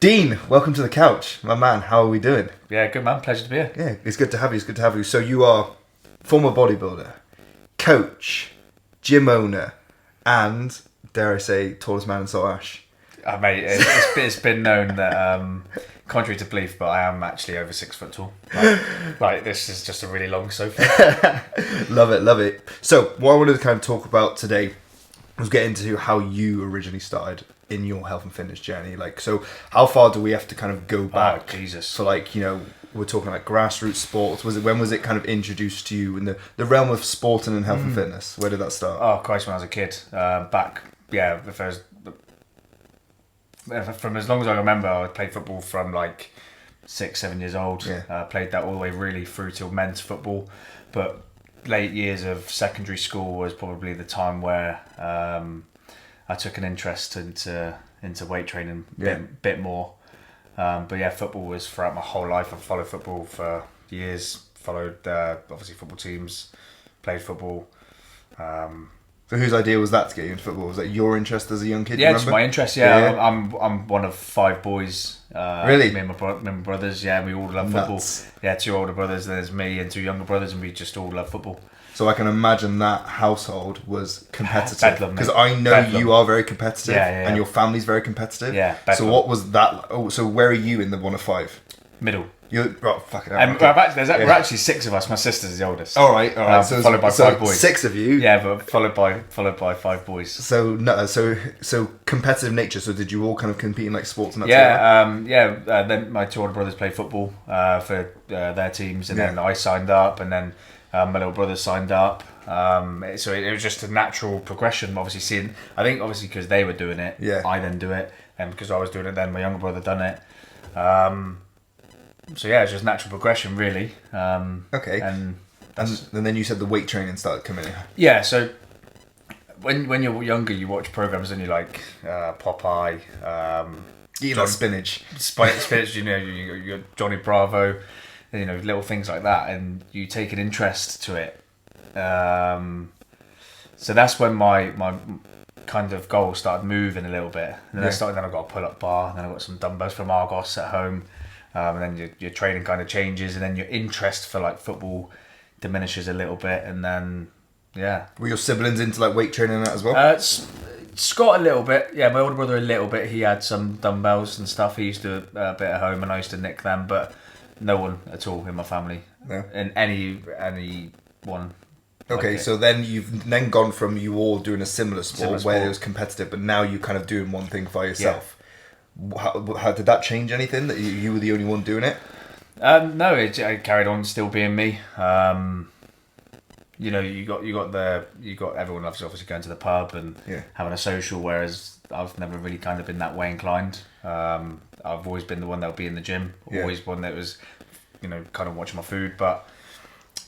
Dean, welcome to the couch. My man, how are we doing? Yeah, good man. Pleasure to be here. Yeah, it's good to have you. It's good to have you. So you are former bodybuilder, coach, gym owner, and, dare I say, tallest man in Salt Ash. Mate, it's been known that, contrary to belief, but I am actually over 6 foot tall. Like this is just a really long sofa. Love it, love it. So what I wanted to kind of talk about today was get into how you originally started in your health and fitness journey. Like, so how far do we have to kind of go back? Oh, Jesus. So like, we're talking like grassroots sports. When was it kind of introduced to you in the realm of sporting and health and fitness? Where did that start? Oh, Christ, when I was a kid. From as long as I remember, I played football from like 6-7 years old. Yeah. Played that all the way really through till men's football. But late years of secondary school was probably the time where I took an interest into weight training a bit more. But yeah, football was throughout my whole life. I've followed football for years. Followed obviously football teams. Played football. So whose idea was that to get you into football? Was that your interest as a young kid? Yeah, it's my interest. Yeah. I'm one of 5 boys. Really? Me and my brothers. Yeah, we all love football. Nuts. Yeah, 2 older brothers. There's me and 2 younger brothers, and we just all love football. So I can imagine that household was competitive. Bedlam, because I know you are very competitive, Yeah. and your family's very competitive. Yeah, So bedlam. what was that? Oh, so where are you in the one of 5? Middle. You're fucking. And we're actually 6 of us. My sister's the oldest. All right. So followed by 5 boys. 6 of you. Yeah, but followed by 5 boys. So so competitive nature. So did you all kind of compete in like sports and that? Then my 2 older brothers played football for their teams, and then I signed up, and then my little brother signed up. So it was just a natural progression. Obviously, because they were doing it, I then do it, and because I was doing it, then my younger brother done it. So yeah, it's just natural progression, really. Okay. And then you said the weight training started coming in. Yeah, so when you're younger, you watch programs and you like Popeye, Eat that spinach. Spinach. You're Johnny Bravo, little things like that, and you take an interest to it. So that's when my kind of goal started moving a little bit. And then I got a pull-up bar, and then I got some dumbbells from Argos at home. And then your training kind of changes, and then your interest for like football diminishes a little bit, and then Were your siblings into like weight training and that as well? Scott a little bit, yeah. My older brother a little bit. He had some dumbbells and stuff. He used to do a bit at home, and I used to nick them. But no one at all in my family. No. In any one. Okay, like so then you've gone from you all doing a similar sport where it was competitive, but now you're kind of doing one thing by yourself. How did that change anything? That you were the only one doing it? No, I carried on still being me. You got everyone obviously going to the pub and having a social, whereas I've never really kind of been that way inclined. I've always been the one that would be in the gym, always one that was, kind of watching my food. But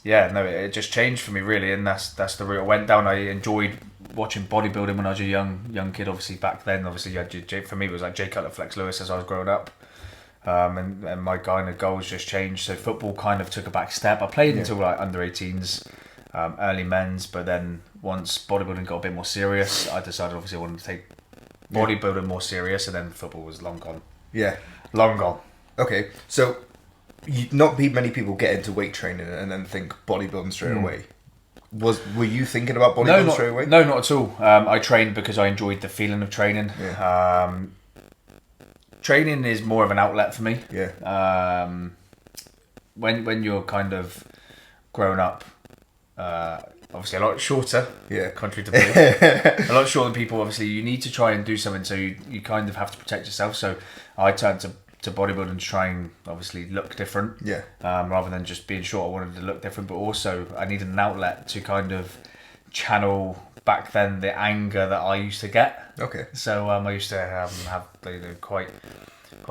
it just changed for me really, and that's the route I went down. I enjoyed watching bodybuilding when I was a young kid. Obviously back then, you had for me it was like Jay Cutler, Flex Lewis as I was growing up, and my kind of goals just changed. So football kind of took a back step. I played until like under 18s, early men's, but then once bodybuilding got a bit more serious, I decided obviously I wanted to take bodybuilding more serious, and then football was long gone. Yeah, long gone. Okay, so not many people get into weight training and then think bodybuilding straight away. Were you thinking about bodybuilding straight away? No, not at all. I trained because I enjoyed the feeling of training. Yeah. Training is more of an outlet for me. Yeah. When you're kind of grown up, obviously a lot shorter. Yeah. Contrary to belief, a lot shorter than people. Obviously, you need to try and do something, so you kind of have to protect yourself. So I turned to bodybuilding to try and obviously look different. Yeah. Rather than just being short, I wanted to look different, but also I needed an outlet to kind of channel back then the anger that I used to get. Okay. So I used to have quite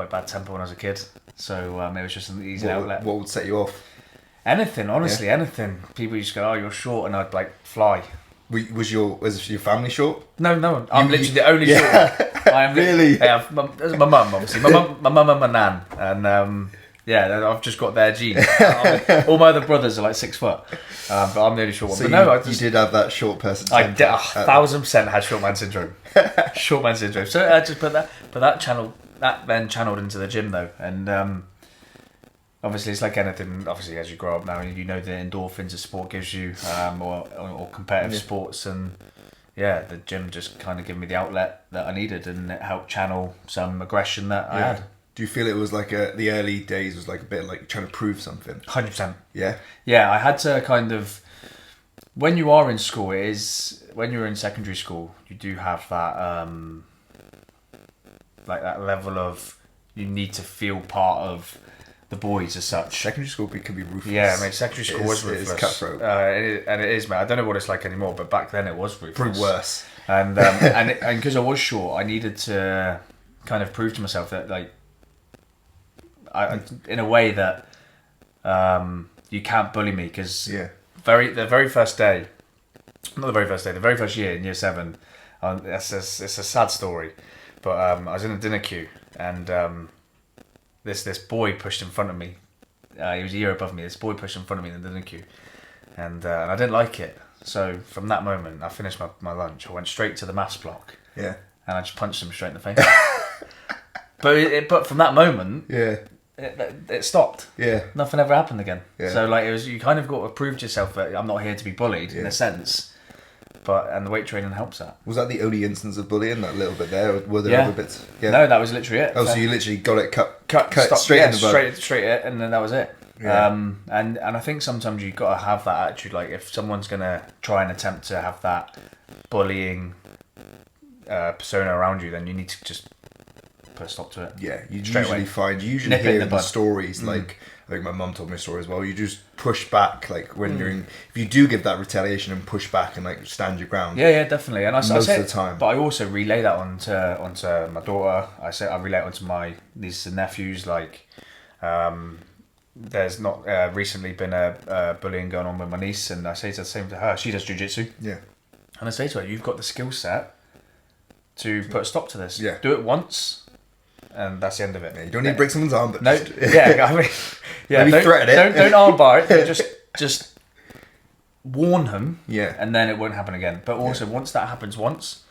bad temper when I was a kid. So it was just an easy outlet. What would set you off? Anything, honestly, anything. People used to go, "Oh, you're short," and I'd like fly. Was your family short? No. I'm literally the only short one. I am really. Yeah, my mum, obviously. My mum and my nan, and I've just got their genes. All my other brothers are like 6 foot, but I'm the only short one. So but you did have that short person. I did 1,000% had short man syndrome. Short man syndrome. So I just put that channel that then channeled into the gym though, and obviously it's like anything. Obviously, as you grow up now, you know the endorphins a sport gives you, or competitive sports, and yeah, the gym just kind of gave me the outlet that I needed, and it helped channel some aggression that I had. Do you feel it was like the early days was like a bit like trying to prove something? 100%. Yeah. Yeah, I had to kind of. When you are in school, it is when you're in secondary school, you do have that like that level of you need to feel part of the boys as such. Secondary school can be ruthless. Yeah, mate, secondary school was ruthless. It is cutthroat. And it is, man. I don't know what it's like anymore, but back then it was ruthless. Probably worse. And and because I was short, I needed to kind of prove to myself that like, in a way that you can't bully me because the very first day, not the very first day, the very first year in year 7, it's a sad story, but I was in a dinner queue and this boy pushed in front of me. He was a year above me. This boy pushed in front of me in the dinner queue, and I didn't like it. So from that moment, I finished my lunch. I went straight to the maths block. Yeah. And I just punched him straight in the face. but from that moment, it stopped. Yeah. Nothing ever happened again. Yeah. So like it was, you kind of got to prove to yourself that I'm not here to be bullied in a sense. And the weight training helps that. Was that the only instance of bullying? That little bit there, or were there other bits? Yeah. No, that was literally it. Oh, so you literally got it cut stop, straight in the bud. straight it, and then that was it. Yeah. And I think sometimes you've got to have that attitude. Like if someone's gonna try and attempt to have that bullying persona around you, then you need to just put a stop to it. Yeah, you usually hear in the stories like. I think my mum told me a story as well. You just push back, like when you're in. If you do give that retaliation and push back and like stand your ground. Yeah, definitely. And I most of the time. But I also relay that onto my daughter. I relay it onto my nieces and nephews. Like, there's not recently been a bullying going on with my niece, and I say the same to her. She does jiu-jitsu. Yeah. And I say to her, "You've got the skill set to put a stop to this. Yeah. Do it once." And that's the end of it. Yeah, you don't need to break someone's arm, but no, I mean, maybe threaten it. Don't armbar it. Just warn him. Yeah. And then it won't happen again. But also, once that happens once,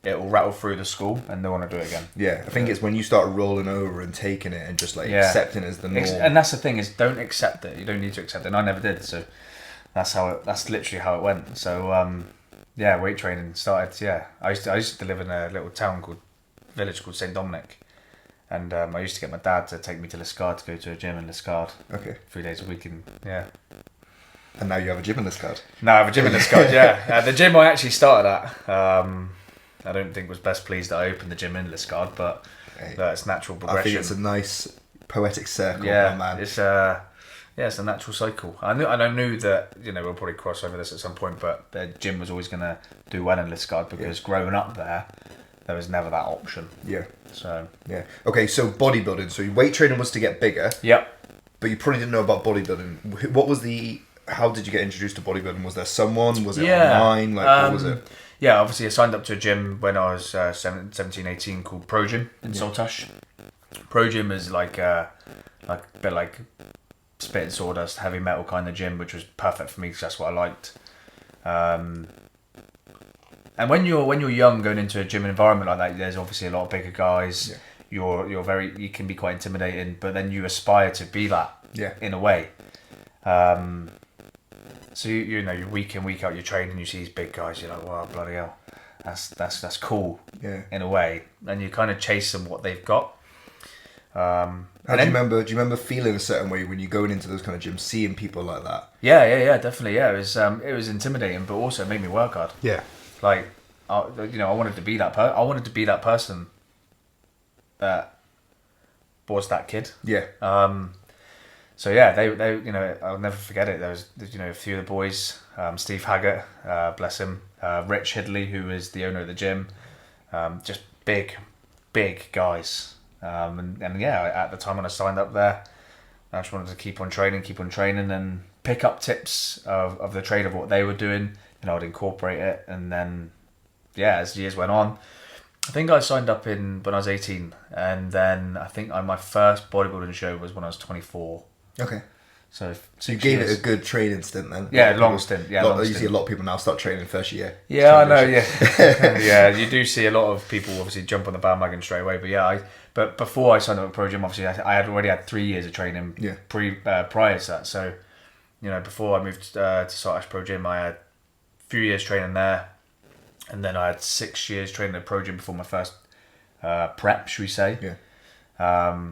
it will rattle through the school, and they want to do it again. Yeah, I think it's when you start rolling over and taking it and just like accepting it as the norm. And that's the thing is, don't accept it. You don't need to accept it. And I never did. So that's literally how it went. So weight training started. Yeah, I used to live in a little village called St. Dominic. And I used to get my dad to take me to Liscard to go to a gym in Liscard. Okay. 3 days a week, and And now you have a gym in Liscard. Now I have a gym in Liscard, yeah. The gym I actually started at, I don't think was best pleased that I opened the gym in Liscard, but it's natural progression. I think it's a nice poetic circle, man. It's a natural cycle. I knew that we'll probably cross over this at some point, but the gym was always going to do well in Liscard because growing up there was never that option. Yeah. So okay, so bodybuilding. So your weight training was to get bigger. Yep. But you probably didn't know about bodybuilding. What was how did you get introduced to bodybuilding? Was there someone? Was it online? Like what was it? Yeah, obviously I signed up to a gym when I was 17, 18 called Pro Gym in Saltash. Pro Gym is like a bit like Spit and Sawdust, heavy metal kind of gym, which was perfect for me because that's what I liked. And when you're young, going into a gym environment like that, there's obviously a lot of bigger guys. Yeah. You can be quite intimidating, but then you aspire to be that. Yeah. In a way. So you week in, week out, you're training, you see these big guys, you're like, wow, bloody hell, that's cool. Yeah. In a way, and you kind of chase them what they've got. Do you remember feeling a certain way when you're going into those kind of gyms, seeing people like that? Yeah, definitely. Yeah, it was intimidating, but also it made me work hard. Yeah. Like, I wanted to be that I wanted to be that person that was that kid. Yeah. So yeah, they I'll never forget it. There was a few of the boys, Steve Haggart, bless him, Rich Hidley, who is the owner of the gym, just big guys. And at the time when I signed up there, I just wanted to keep on training and pick up tips of the trade of what they were doing. I'd incorporate it, and then as years went on, I think I signed up when I was 18, and then I think my first bodybuilding show was when I was 24. Okay. So you gave it a good training stint then. Yeah, long stint. Yeah, you see a lot of people now start training first year. Yeah, I know. Yeah, yeah. You do see a lot of people obviously jump on the bandwagon straight away. But yeah, but before I signed up at Pro Gym, obviously I had already had 3 years of training. Prior to that. So, before I moved to Saltash Pro Gym, I had a few years training there, and then I had 6 years training at Pro Gym before my first prep, should we say? Yeah.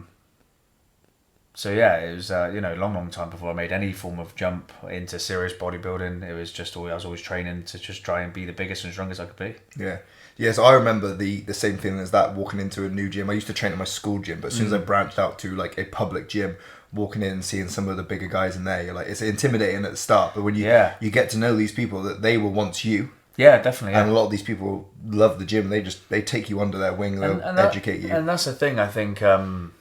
So yeah, it was long time before I made any form of jump into serious bodybuilding. It was just I was always training to just try and be the biggest and strongest I could be. Yeah. Yeah, so I remember the same thing as that, walking into a new gym. I used to train at my school gym, but as soon as I branched out to like a public gym, walking in and seeing some of the bigger guys in there, you're like, it's intimidating at the start, but when you get to know these people, that they were once you. Yeah, definitely. Yeah. And a lot of these people love the gym. They take you under their wing, they'll educate you. And that's the thing, I think, and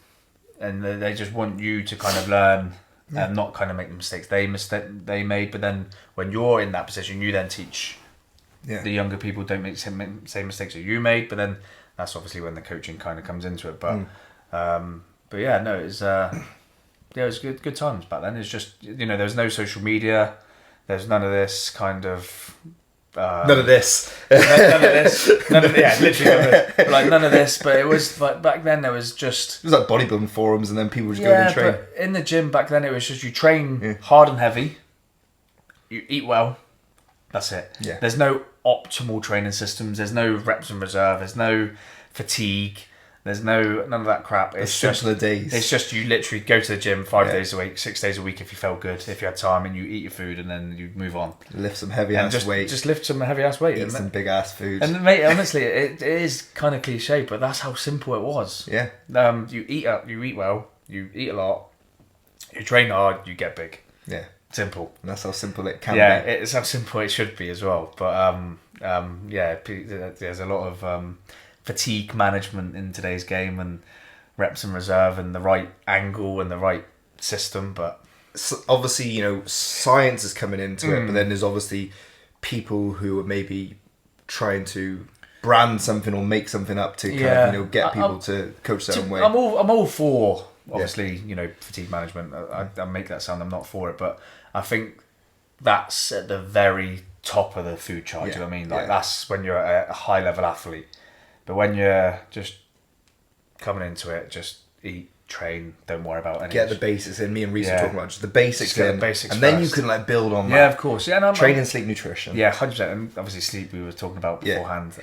they just want you to kind of learn and not kind of make the mistakes they made. But then when you're in that position, you then teach the younger people, don't make the same mistakes that you made. But then that's obviously when the coaching kind of comes into it. But yeah, no, it was good times back then. It's just there was no social media, there's none of this kind of. None of this. None of this. But it was like back then. There was just. It was like bodybuilding forums, and then people would just go and train. But in the gym back then, it was just you train hard and heavy. You eat well. That's it. Yeah. There's no optimal training systems. There's no reps in reserve. There's no fatigue. There's none of that crap. It's just simpler days. It's just you literally go to the gym 5 days a week, 6 days a week if you felt good, if you had time, and you eat your food and then you move on. Lift some heavy ass weight. Just lift some heavy ass weight. Eat some big ass food. And mate, honestly, it is kind of cliche, but that's how simple it was. Yeah. You eat well, you eat a lot, you train hard, you get big. Yeah. Simple. And that's how simple it can be. Yeah, it's how simple it should be as well. But there's a lot of fatigue management in today's game, and reps in reserve, and the right angle and the right system. But so obviously, science is coming into it, but then there's obviously people who are maybe trying to brand something or make something up to kind of get people to coach their own way. I'm all for obviously fatigue management. I make that sound I'm not for it, but I think that's at the very top of the food chart. Do you know what I mean? Like that's when you're a high level athlete. But when you're just coming into it, just eat, train, don't worry about anything. Get the basics in. Me and Reese are talking about just the basics in. The basics and first. then you can build on that. Yeah, of course. Yeah, training, sleep, nutrition. Yeah, 100%. And obviously sleep we were talking about beforehand.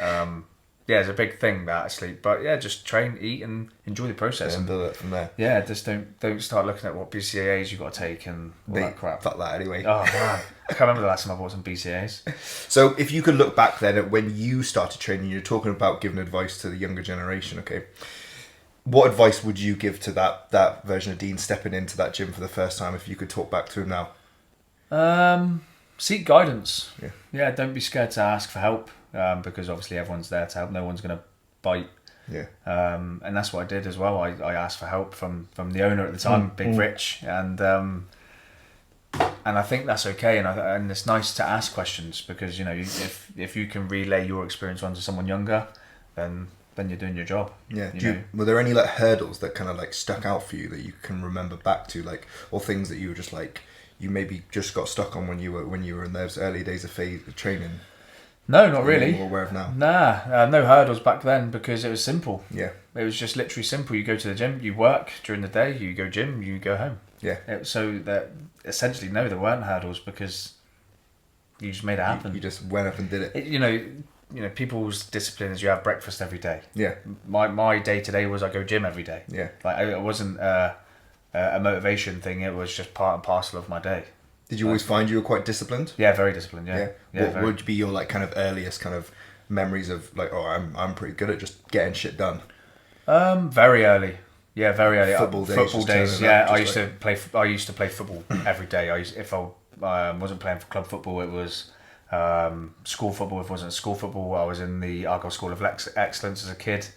It's a big thing, that sleep. But yeah, just train, eat, and enjoy the process. And build it from there. Yeah, just don't start looking at what BCAAs you got to take and all that crap. Fuck that anyway. Oh man, I can't remember the last time I bought some BCAAs. So if you could look back then at when you started training, you're talking about giving advice to the younger generation, okay? What advice would you give to that version of Dean stepping into that gym for the first time, if you could talk back to him now? Seek guidance. Yeah. Yeah, don't be scared to ask for help, because obviously everyone's there to help. No one's going to bite. Yeah. And that's what I did as well. I asked for help from the owner at the time, Big Rich, and I think that's okay. And it's nice to ask questions, because if you can relay your experience onto someone younger, then you're doing your job. Yeah. Were there any hurdles that kind of stuck out for you that you can remember back to, or things that you were just you maybe just got stuck on when you were in those early days of training? No, not really. You're more aware of now? Nah, no hurdles back then, because it was simple. Yeah. It was just literally simple. You go to the gym, you work during the day, you go gym, you go home. Yeah. So that essentially, no, there weren't hurdles, because you just made it happen. You just went up and did it. People's discipline is you have breakfast every day. Yeah. My day to day was I go gym every day. Yeah. It wasn't a motivation thing. It was just part and parcel of my day. Did you always find you were quite disciplined? Yeah, very disciplined. Yeah. What would be your kind of earliest kind of memories of I'm pretty good at just getting shit done? Very early. Yeah, very early. Football days. Yeah, I used to play. I used to play football every day. If I wasn't playing for club football, it was school football. If it wasn't school football, I was in the Argyle School of Excellence as a kid.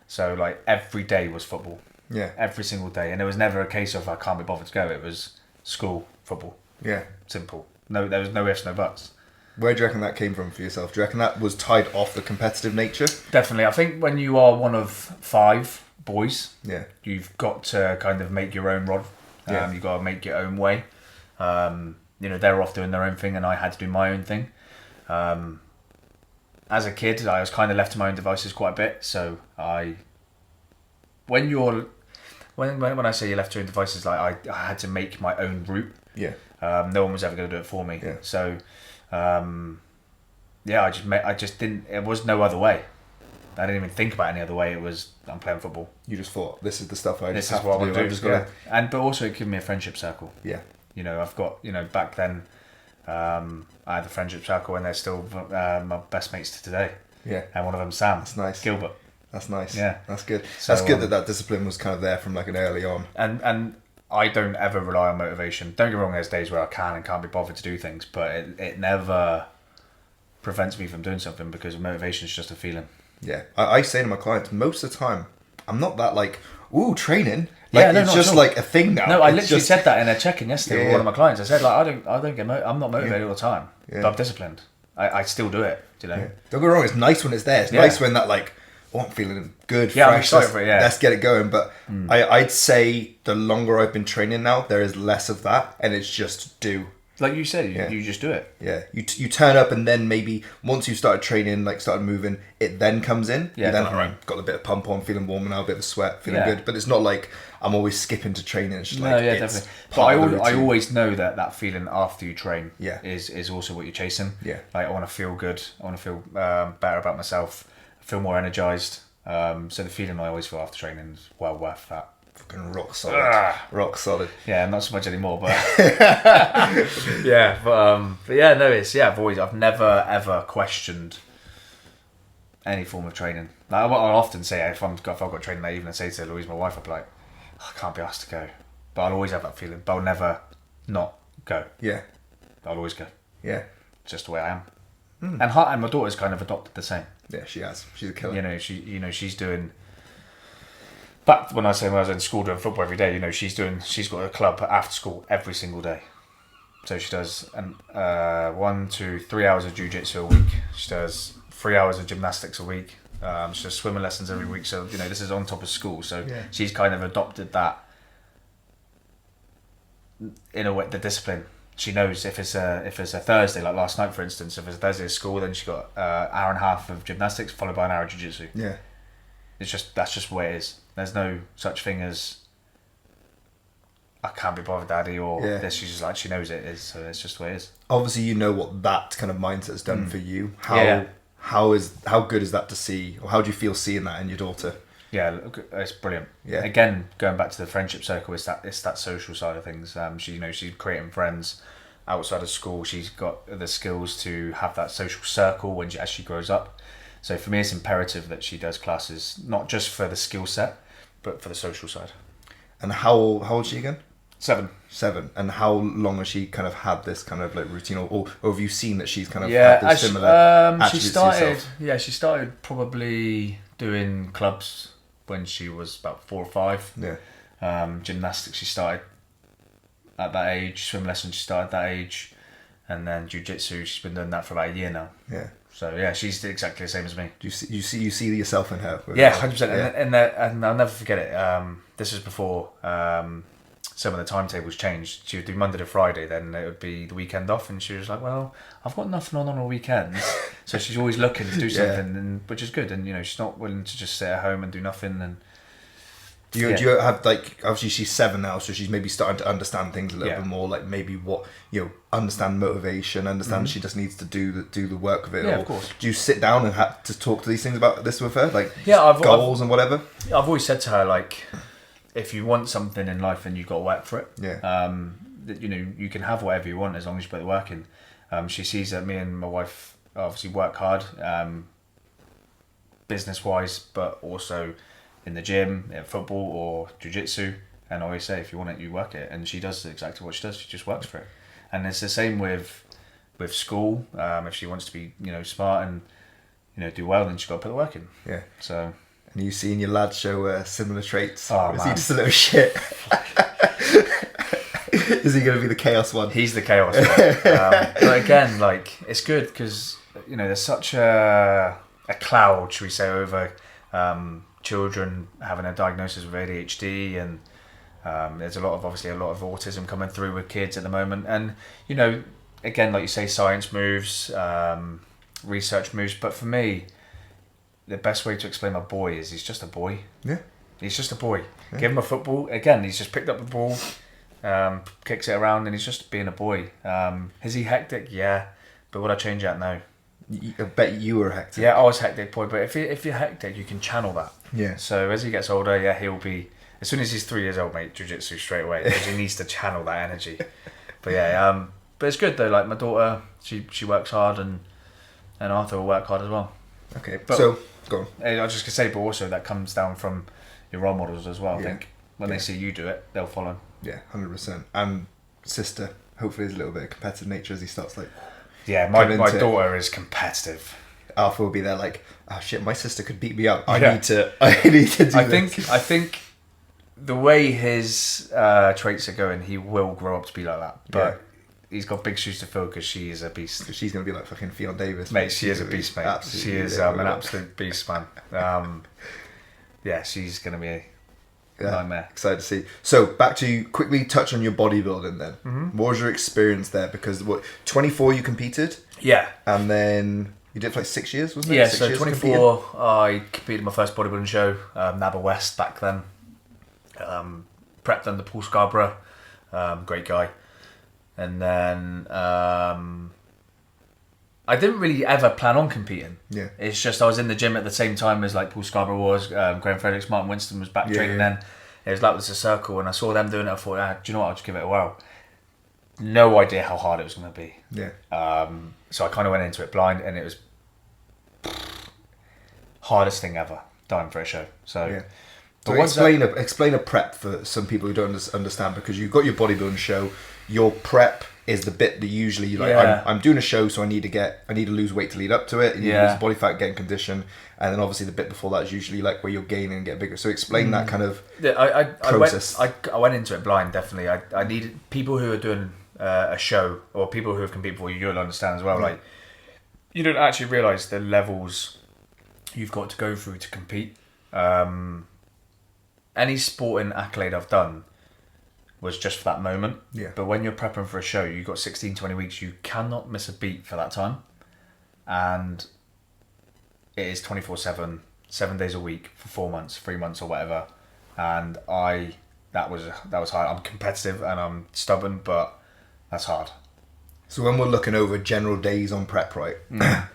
So every day was football. Yeah. Every single day, and it was never a case of I can't be bothered to go. It was school football. Yeah. Simple. No, there was no ifs, no buts. Where do you reckon that came from for yourself? Do you reckon that was tied off the competitive nature? Definitely. I think when you are one of 5 boys, yeah, you've got to kind of make your own rod. You've got to make your own way. They're off doing their own thing and I had to do my own thing. As a kid, I was kind of left to my own devices quite a bit. So when I say you're left to your own devices, like I had to make my own route. Yeah. No one was ever going to do it for me. Yeah. So, I just didn't. It was no other way. I didn't even think about any other way. It was I'm playing football. You just thought this is the stuff I This just is have what to I do. want I'm to just do. gonna. Yeah. But also it gave me a friendship circle. Yeah. I've got back then. I had the friendship circle, and they're still my best mates to today. Yeah. And one of them, Sam. That's nice. Gilbert. That's nice. Yeah. That's good. So, That's good that discipline was kind of there from like an early on. And I don't ever rely on motivation. Don't get me wrong, there's days where I can and can't be bothered to do things, but it never prevents me from doing something because motivation is just a feeling. Yeah. I say to my clients, most of the time, I'm not that like, ooh, training. Like, Yeah, no, it's not just at all. like a thing now. No, I It's literally just- said that in a check-in yesterday with one of my clients. I said, like, I'm not motivated Yeah. all the time, Yeah. but I'm disciplined. I still do it, Yeah. Don't get me wrong, it's nice when it's there. It's Yeah. nice when that like, oh, I'm feeling good, Yeah, I'm fresh. excited for it, yeah. Let's get it going. But I'd say the longer I've been training now, there is less of that, and it's just do. Like you said, Yeah. you just do it. Yeah, you turn up, and then maybe once you started training, like started moving, it then comes in. Yeah, You then definitely. got a bit of pump on, feeling warm now, a bit of a sweat, feeling Yeah. good. But it's not like I'm always skipping to training. It's just No, like yeah, it's definitely. But part of the I routine. always know that feeling after you train Yeah. is also what you're chasing. Yeah. Like, I want to feel good. I want to feel better about myself. I feel more energized. So the feeling I always feel after training is well worth that. Fucking rock solid, Ah. rock solid. Yeah, not so much anymore, but but yeah, no, I've never ever questioned any form of training. Like, I often say if I've got training that evening, I say to Louise, my wife, I'll be like, I can't be asked to go, but I'll always have that feeling. But I'll never not go. Yeah, I'll always go. yeah, It's just the way I am. And my daughter's kind of adopted the same. yeah. She has. She's a killer. She's doing. Back when I was in school doing football every day, she's got a club after school every single day. So she does 1 to 3 hours of jiu-jitsu a week. She does 3 hours of gymnastics a week. She does swimming lessons every week. So this is on top of school. So Yeah. she's kind of adopted that in a way, the discipline. She knows if it's a Thursday, like last night for instance, if it's a Thursday at school, then she got hour and a half of gymnastics followed by an hour of jiu-jitsu. Yeah, That's just the way it is. There's no such thing as I can't be bothered, Daddy, or Yeah. this. She's just like, she knows it is, so it's just the way it is. obviously you know what that kind of mindset's done for you. Yeah. How good is that to see, or how do you feel seeing that in your daughter? Yeah, look, it's brilliant. Yeah. Again, going back to the friendship circle, it's that social side of things. She's creating friends outside of school. She's got the skills to have that social circle as she grows up. So for me, it's imperative that she does classes not just for the skill set, but for the social side. And how old is she again? 7. 7. And how long has she kind of had this kind of like routine, or have you seen that she's kind of had this similar she attributes to started. yourself? Yeah, she started probably doing clubs when she was about 4 or 5. Yeah. Gymnastics she started at that age. Swim lessons she started at that age, and then jiu-jitsu she's been doing that for about a year now. Yeah. So yeah, she's exactly the same as me. Do you see yourself in her? Yeah, 100%. Yeah. And I'll never forget it. This was before some of the timetables changed. She would do Monday to Friday, then it would be the weekend off, and she was like, "Well, I've got nothing on the weekends," so she's always looking to do Yeah. something, which is good. And she's not willing to just sit at home and do nothing. And Do you have like, obviously she's 7 now, so she's maybe starting to understand things a little bit more, like maybe what understand motivation, understand she just needs to do the work of it. Yeah, or of course. do you sit down and have to talk to these things about this with her, like Yeah, goals and whatever? I've always said to her, like, if you want something in life, then you've got to work for it. Yeah. You can have whatever you want as long as you put the work in. She sees that me and my wife obviously work hard, business wise, but also in the gym, at football or jiu-jitsu. And I always say, if you want it, you work it. And she does exactly what she does. She just works for it. And it's the same with school. If she wants to be smart and do well, then she's got to put the work in. Yeah. So. And you see in your lad show similar traits. Oh, or is he man. just a little shit? Is he going to be the chaos one? He's the chaos one. But again, like, it's good because there's such a cloud, should we say, over children having a diagnosis with ADHD, and There's obviously a lot of autism coming through with kids at the moment, and you know, again, like you say, science moves, research moves. But for me, the best way to explain my boy is he's just a boy. Yeah. He's just a boy. Yeah. Give him a football. Again, he's just picked up the ball, kicks it around, and he's just being a boy. Is he hectic? Yeah. But would I change that? No. I bet you were hectic. Yeah, I was hectic, boy. But if you're hectic, you can channel that. Yeah. So as he gets older, yeah, he'll be... As soon as he's 3 years old, mate, jiu-jitsu straight away. Because he needs to channel that energy. But yeah, but it's good though. Like my daughter, she works hard, and Arthur will work hard as well. Okay, but so go on. I was just gonna say, but also that comes down from your role models as well. Yeah. I think when they see you do it, they'll follow. Yeah, 100%. And sister, hopefully, there's a little bit of competitive nature as he starts like. Yeah, my daughter is competitive. Arthur will be there like, oh shit, my sister could beat me up. I need to do this. I think the way his traits are going, he will grow up to be like that. But he's got big shoes to fill because she is a beast. She's going to be like fucking Fionn Davis. Mate, she is a beast, mate. Absolutely, she is an absolute beast, man. Yeah, she's going to be a nightmare. Excited to see. So, back to quickly touch on your bodybuilding then. Mm-hmm. What was your experience there? Because 24 you competed? Yeah. And then you did it for like 6 years, wasn't it? Yeah, 6 so years 24, I competed in my first bodybuilding show, Nabba West back then. Prepped under Paul Scarborough, great guy. And then I didn't really ever plan on competing. Yeah. It's just I was in the gym at the same time as like Paul Scarborough was, Graham Fredericks, Martin Winston was back training then. It was like there's a circle, and I saw them doing it. I thought, do you know what? I'll just give it a whirl. No idea how hard it was going to be. Yeah. So I kind of went into it blind, and it was hardest thing ever. Dying for a show. So. Yeah. So explain a prep for some people who don't understand, because you've got your bodybuilding show. Your prep is the bit that usually you like. I'm doing a show, so I need to lose weight to lead up to it. You need to lose body fat, get in condition, and then obviously the bit before that is usually like where you're gaining and get bigger. So explain that kind of process. I went into it blind. Definitely, I needed people who are doing a show, or people who have competed before you. You'll understand as well. Like you don't actually realise the levels you've got to go through to compete. Any sporting accolade I've done was just for that moment. Yeah. But when you're prepping for a show, you've got 16, 20 weeks, you cannot miss a beat for that time. And it is 24/7, 7 days a week for 4 months, 3 months or whatever. And that was hard. I'm competitive and I'm stubborn, but that's hard. So when we're looking over general days on prep, right?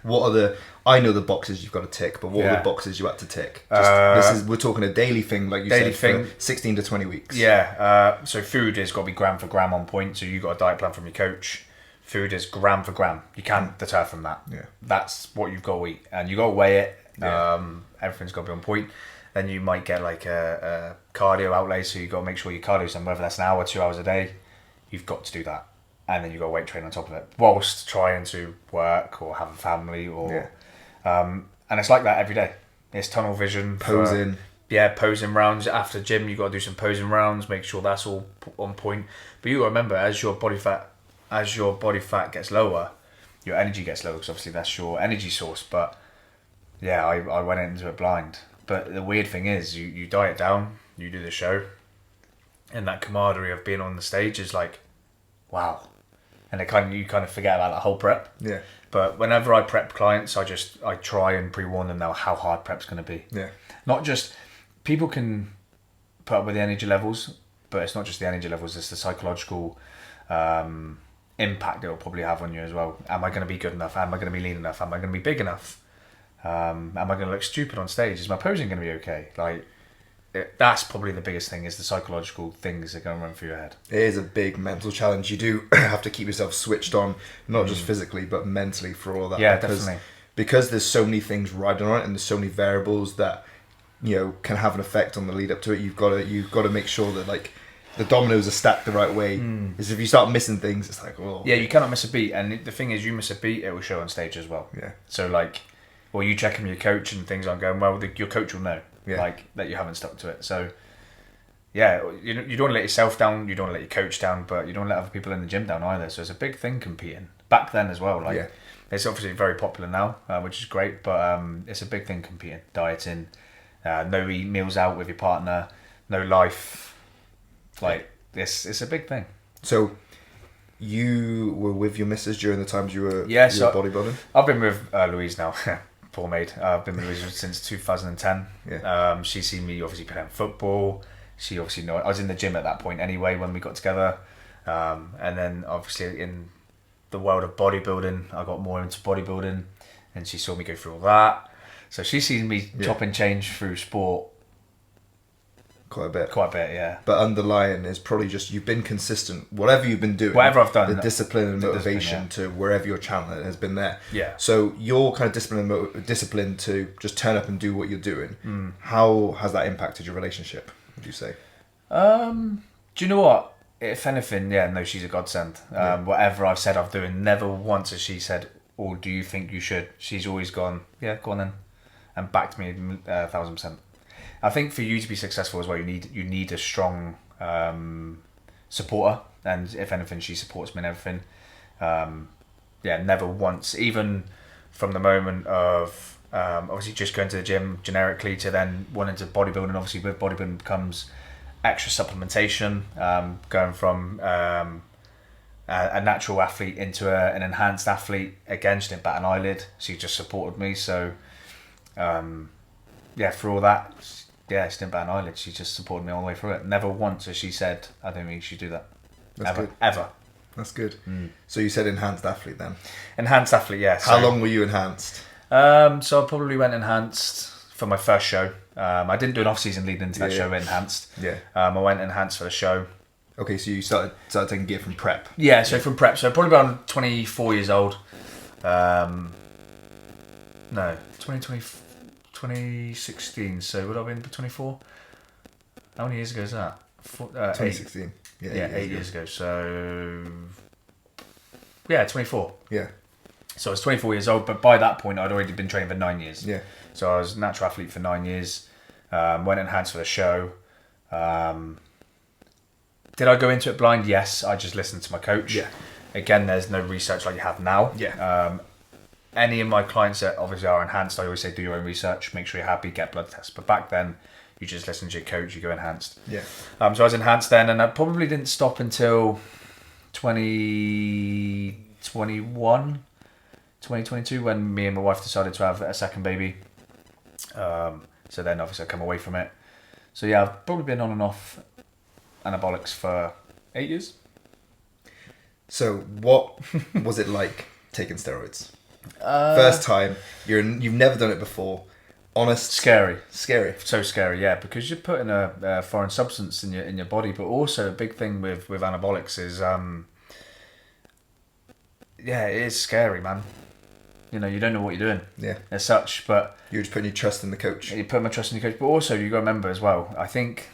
What are I know the boxes you've got to tick, but what are the boxes you had to tick? We're talking a daily thing, like you said, for 16 to 20 weeks. Yeah. So food has got to be gram for gram on point. So you got a diet plan from your coach. Food is gram for gram. You can't deter from that. Yeah. That's what you've got to eat, and you got to weigh it. Yeah. Everything's got to be on point. Then you might get like a cardio outlay, so you got to make sure your cardio's done, whether that's an hour, 2 hours a day. You've got to do that. And then you got weight train on top of it, whilst trying to work or have a family, or and it's like that every day. It's tunnel vision, posing. Posing rounds after gym. You got to do some posing rounds, make sure that's all on point. But you got to remember, as your body fat gets lower, your energy gets lower, because obviously that's your energy source. But yeah, I went into it blind. But the weird thing is, you diet down, you do the show, and that camaraderie of being on the stage is like, wow. And you kind of forget about that whole prep. Yeah. But whenever I prep clients, I try and pre-warn them now how hard prep's going to be. Yeah. Not just, people can put up with the energy levels, but it's not just the energy levels, it's the psychological impact it will probably have on you as well. Am I going to be good enough? Am I going to be lean enough? Am I going to be big enough? Am I going to look stupid on stage? Is my posing going to be okay? That's probably the biggest thing, is the psychological things that are going to run through your head. It is a big mental challenge. You do have to keep yourself switched on, not just physically, but mentally for all that. Yeah, definitely. Because there's so many things riding on it, and there's so many variables that, can have an effect on the lead up to it. You've got to make sure that like the dominoes are stacked the right way. Because if you start missing things, it's like, oh. Yeah, you cannot miss a beat. And the thing is, you miss a beat, it will show on stage as well. Yeah. So you check with your coach and things aren't going well, your coach will know. Yeah. That you haven't stuck to it. So yeah, you don't want to let yourself down, you don't want to let your coach down, but you don't want to let other people in the gym down either. So it's a big thing competing. Back then as well, it's obviously very popular now, which is great, but it's a big thing competing. Dieting, no eat meals out with your partner, no life. Like it's a big thing. So you were with your missus during the times you were bodybuilding? I've been with Louise now. Poor maid. I've been with Louise since 2010. Yeah. She's seen me obviously playing football. She obviously know I was in the gym at that point anyway when we got together. And then obviously in the world of bodybuilding, I got more into bodybuilding, and she saw me go through all that. So she's seen me chop and change through sport quite a bit, yeah. But underlying is probably just you've been consistent. Whatever you've been doing, whatever I've done, the discipline and motivation to wherever your channel has been there. Yeah. So your kind of discipline to just turn up and do what you're doing. How has that impacted your relationship? Would you say? Do you know what? If anything, no, she's a godsend. Whatever I've said I'm doing, never once has she said, "Oh, do you think you should?" She's always gone, "Yeah, go on then," and backed me 1,000%. I think for you to be successful as well, you need a strong supporter, and if anything, she supports me in everything. Never once, even from the moment of obviously just going to the gym generically to then wanting to bodybuilding. Obviously, with bodybuilding comes extra supplementation, going from a natural athlete into an enhanced athlete. Again, she didn't bat an eyelid. She just supported me. So, for all that, she didn't bat an eyelid. She just supported me all the way through it. Never once has she said, "I don't think you should do that." That's good. Ever. That's good. So you said enhanced athlete then? Enhanced athlete, yeah. How long were you enhanced? So I probably went enhanced for my first show. I didn't do an off-season leading into that show enhanced. Yeah. I went enhanced for the show. Okay, so you started taking gear from prep. Yeah, so from prep. So probably around 24 years old. 2016. So would I have been 24? How many years ago is that? 2016. 8 years ago. So 24. Yeah. So I was 24 years old, but by that point I'd already been training for 9 years. Yeah. So I was a natural athlete for 9 years. Went enhanced for the show. Did I go into it blind? Yes. I just listened to my coach. Yeah. Again, there's no research like you have now. Yeah. Any of my clients that obviously are enhanced, I always say do your own research, make sure you're happy, get blood tests. But back then, you just listen to your coach, you go enhanced. Yeah. So I was enhanced then, and I probably didn't stop until 2021, 2022, when me and my wife decided to have a second baby. So then obviously I come away from it. So yeah, I've probably been on and off anabolics for 8 years. So what was it like taking steroids? First time, you've never done it before. Honest, scary, so scary. Yeah, because you're putting a foreign substance in your body, but also a big thing with anabolics is it is scary, man. You know, you don't know what you're doing. Yeah. As such, but you're just putting your trust in the coach. You put my trust in the coach, but also you got to remember as well. I think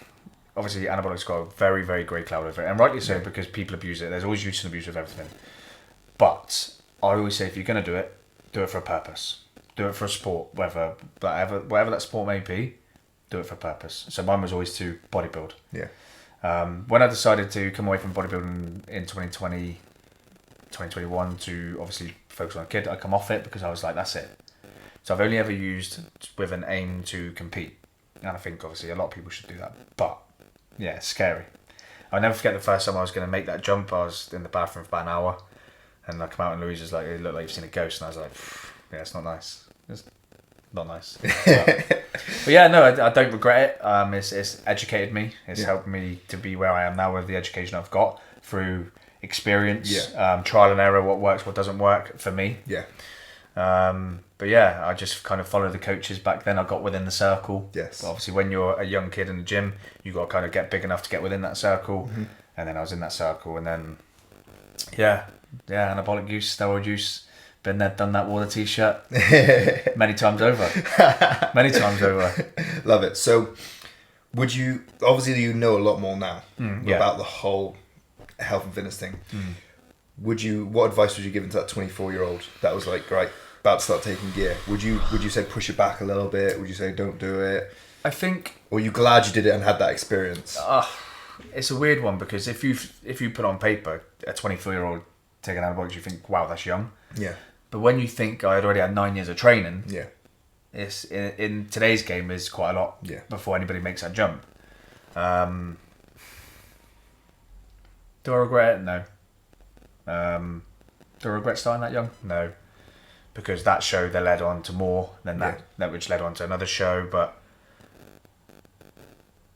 obviously anabolics got a very, very grey cloud over it, and rightly so because people abuse it. There's always use and abuse of everything. But I always say if you're going to do it for a purpose. Do it for a sport, whatever that sport may be. Do it for a purpose. So mine was always to bodybuild. Yeah. When I decided to come away from bodybuilding in 2020, 2021 to obviously focus on a kid, I come off it because I was like, that's it. So I've only ever used with an aim to compete. And I think obviously a lot of people should do that. But yeah, it's scary. I'll never forget the first time I was going to make that jump. I was in the bathroom for about an hour. And I come out and Louise was like, it looked like you've seen a ghost. And I was like, yeah, it's not nice. It's not nice. But yeah, no, I don't regret it. It's educated me. It's helped me to be where I am now with the education I've got through experience, trial and error, what works, what doesn't work for me. Yeah. But yeah, I just kind of followed the coaches back then. I got within the circle. Yes. But obviously, when you're a young kid in the gym, you got to kind of get big enough to get within that circle. Mm-hmm. And then I was in that circle, and then anabolic use, steroid use. Been there, done that, wore the t-shirt many times over. Love it. So would you, obviously you know a lot more now about the whole health and fitness thing. What advice would you give to that 24-year-old that was like, right, about to start taking gear? Would you say push it back a little bit? Would you say don't do it? I think, or are you glad you did it and had that experience? It's a weird one because if you put on paper a 24-year-old taking anabolics, you think, wow, that's young. Yeah. But when you think I had already had 9 years of training, it's in today's game is quite a lot. Yeah. Before anybody makes that jump. Do I regret it? No. Do I regret starting that young? No. Because that show then led on to more, then that which led on to another show, but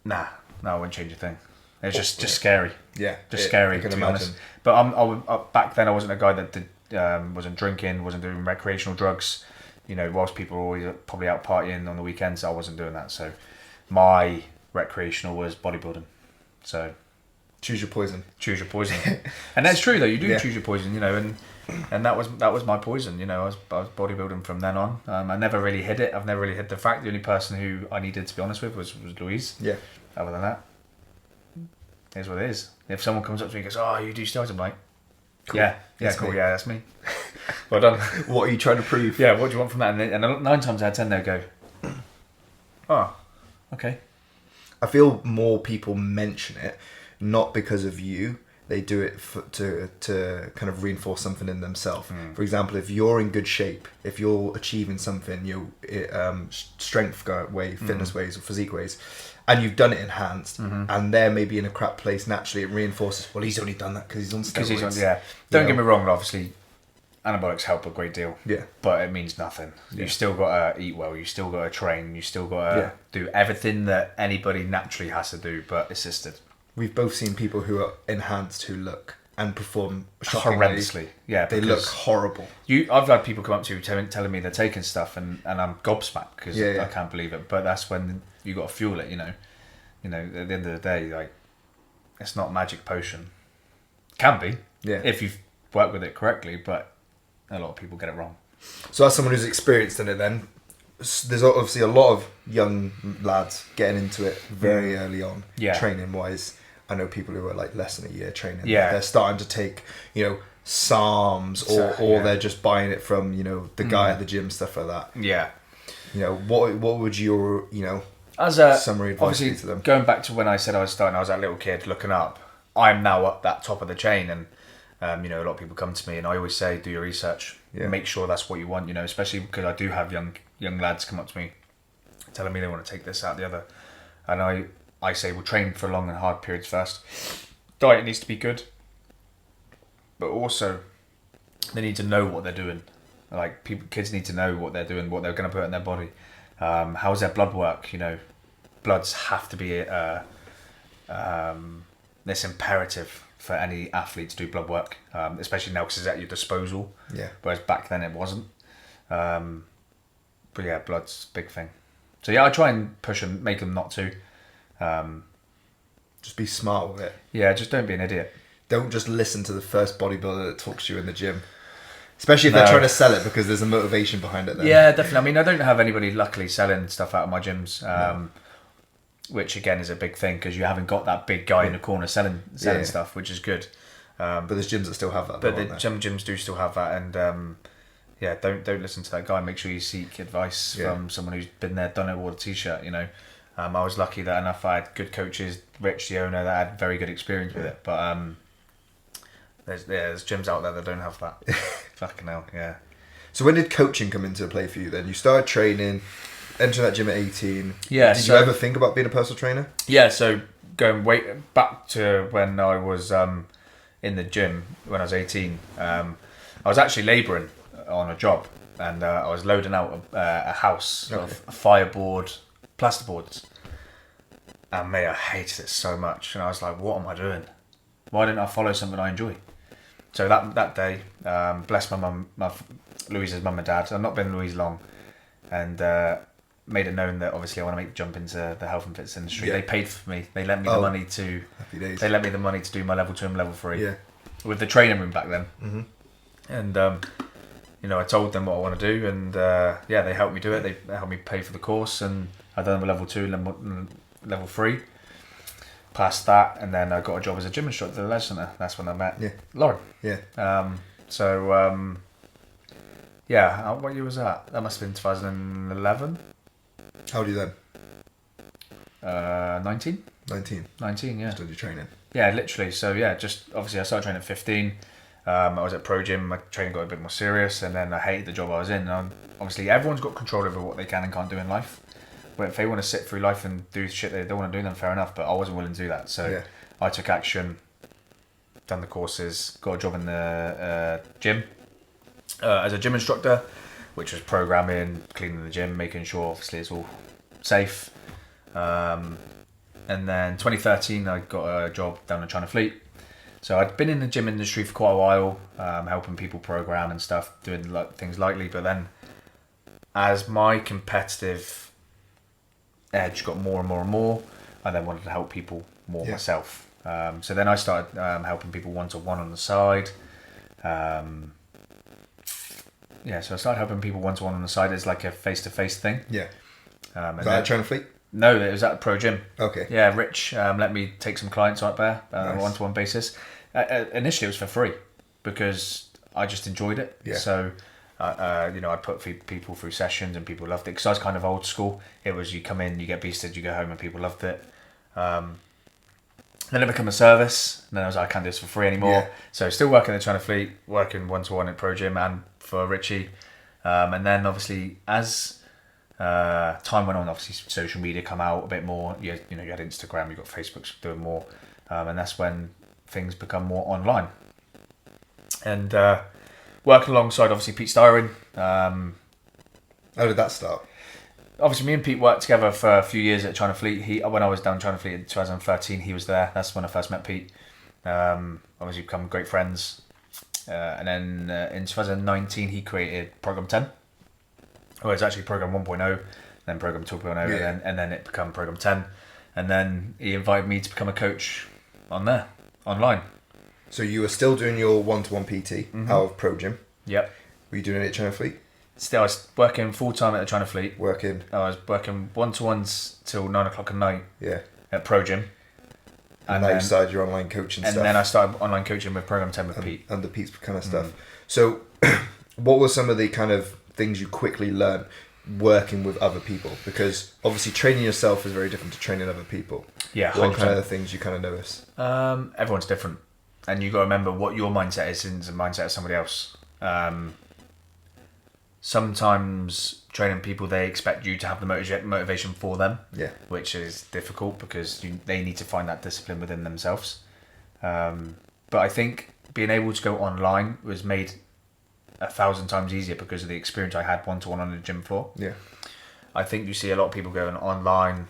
no, I wouldn't change a thing. It's just scary. Yeah, scary to be honest. But back then I wasn't a guy that wasn't drinking, wasn't doing recreational drugs. Whilst people were always probably out partying on the weekends, I wasn't doing that. So my recreational was bodybuilding. So choose your poison. Choose your poison. And that's true though. You do choose your poison. And that was my poison. I was bodybuilding from then on. I never really hid it. I've never really hid the fact. The only person who I needed to be honest with was Louise. Yeah. Other than that, here's what it is. If someone comes up to me and goes, "Oh, you do steroids," I'm like, cool. Yeah, cool. Me. Yeah, that's me. Well done. What are you trying to prove? Yeah, what do you want from that? And 9 times out of 10 they'll go, "Oh, okay." I feel more people mention it not because of you. They do it to kind of reinforce something in themselves. For example, if you're in good shape, if you're achieving something, strength way, fitness ways, or physique ways, and you've done it enhanced, and they're maybe in a crap place naturally, it reinforces. Well, he's only done that because he's on steroids. Don't get me wrong. Obviously, anabolics help a great deal. Yeah, but it means nothing. Yeah. You still got to eat well. You still got to train. You still got to do everything that anybody naturally has to do, but assisted. We've both seen people who are enhanced who look and perform shockingly. Horrendously. Yeah, they look horrible. I've had people come up to you telling me they're taking stuff, and I'm gobsmacked because I can't believe it. But that's when you got to fuel it. At the end of the day, like, it's not a magic potion. Can be, if you've worked with it correctly, but a lot of people get it wrong. So as someone who's experienced in it, then there's obviously a lot of young lads getting into it very early on, training wise. I know people who are like less than a year training. Yeah. They're starting to take, Psalms or they're just buying it from, the guy at the gym, stuff like that. Yeah. What would your, as a summary advice be to them? Going back to when I said I was starting, I was that little kid looking up. I'm now up that top of the chain, and a lot of people come to me, and I always say, do your research. Yeah. Make sure that's what you want, especially because I do have young lads come up to me telling me they want to take this, out, the other. And I say, we'll train for long and hard periods first. Diet needs to be good, but also they need to know what they're doing. Like, kids need to know what they're doing, what they're going to put in their body. How's their blood work? Bloods have to be this imperative for any athlete to do blood work, especially now because it's at your disposal. Yeah. Whereas back then it wasn't. But yeah, blood's a big thing. So yeah, I try and push them, make them not to. Just be smart with it. Yeah, just don't be an idiot. Don't just listen to the first bodybuilder that talks to you in the gym. Especially if they're trying to sell it, because there's a motivation behind it then. Yeah, definitely. I mean, I don't have anybody luckily selling stuff out of my gyms, which again is a big thing, because you haven't got that big guy in the corner selling stuff, which is good. But there's gyms that still have that. But some gyms do still have that, and don't listen to that guy. Make sure you seek advice from someone who's been there, done it, wore the t-shirt. I was lucky that enough. I had good coaches, Rich, the owner, that had very good experience with it. But there's gyms out there that don't have that. Fucking hell, yeah. So when did coaching come into play for you then? You started training, entering that gym at 18. Yeah. Did you ever think about being a personal trainer? Yeah, so going way back to when I was in the gym, when I was 18, I was actually labouring on a job, and I was loading out a house of fireboard, plasterboards. And mate, I hated it so much. And I was like, what am I doing? Why didn't I follow something I enjoy? So that day, bless my mum, Louise's mum and dad. I've not been Louise long, and made it known that obviously I want to make the jump into the health and fitness industry. Yeah. They paid for me. They lent me the money to. Happy days. They lent me the money to do my level 2 and level 3. Yeah. With the training room back then. Mm-hmm. And I told them what I want to do, and they helped me do it. They helped me pay for the course, and I done my level 2 and level 3. Passed that, and then I got a job as a gym instructor at the Leisure Centre. That's when I met Lauren. Yeah. What year was that? That must have been 2011. How old are you then? 19. 19, yeah. Started your training. Yeah, literally. So yeah, just obviously I started training at 15. I was at Pro Gym. My training got a bit more serious, and then I hated the job I was in. Obviously, everyone's got control over what they can and can't do in life. But if they want to sit through life and do shit they don't want to do, then fair enough. But I wasn't willing to do that, so I took action. done the courses, got a job in the gym as a gym instructor, which was programming, cleaning the gym, making sure obviously it's all safe. And then 2013, I got a job down in China Fleet. So I'd been in the gym industry for quite a while, helping people program and stuff, doing things lightly. But then, as my competitive edge got more and more and more, I then wanted to help people more myself. So then I started helping people one-to-one on the side. So I started helping people one-to-one on the side as like a face-to-face thing. Yeah. Was that at China Fleet? No, it was at the Pro Gym. Okay. Yeah, Rich let me take some clients out there on a Nice. one-to-one basis. Initially, it was for free because I just enjoyed it. Yeah. So, I put people through sessions and people loved it because I was kind of old school. It was you come in, you get beasted, you go home, and people loved it. Then it became a service, and then I was like, I can't do this for free anymore. Yeah. So, still working at China Fleet, working one-to-one at Pro Gym and for Richie. And then, obviously, as time went on, obviously social media come out a bit more. You had Instagram, you got Facebook doing more, and that's when things become more online. And working alongside obviously Pete Styring. How did that start? Obviously, me and Pete worked together for a few years at China Fleet. When I was down China Fleet in 2013, he was there. That's when I first met Pete. Obviously, become great friends. And then in 2019, he created Program 10. Well, it's actually Program 1.0, then Program 2.0, and then it became Program 10. And then he invited me to become a coach online. So you were still doing your one-to-one PT out of Pro Gym? Yep. Were you doing it at China Fleet? Still, I was working full-time at the China Fleet. I was working one-to-ones till 9 o'clock at night at Pro Gym. And now you started your online coaching stuff. And then I started online coaching with Program 10 with Pete. Under Pete's kind of stuff. So what were some of the kind of things you quickly learned working with other people? Because obviously training yourself is very different to training other people. Yeah, 100%. What kind of things you kind of notice? Everyone's different. And you got to remember what your mindset is the mindset of somebody else. Sometimes training people, they expect you to have the motivation for them, which is difficult because they need to find that discipline within themselves. But I think being able to go online was made 1,000 times easier because of the experience I had one-to-one on the gym floor. Yeah, I think you see a lot of people going online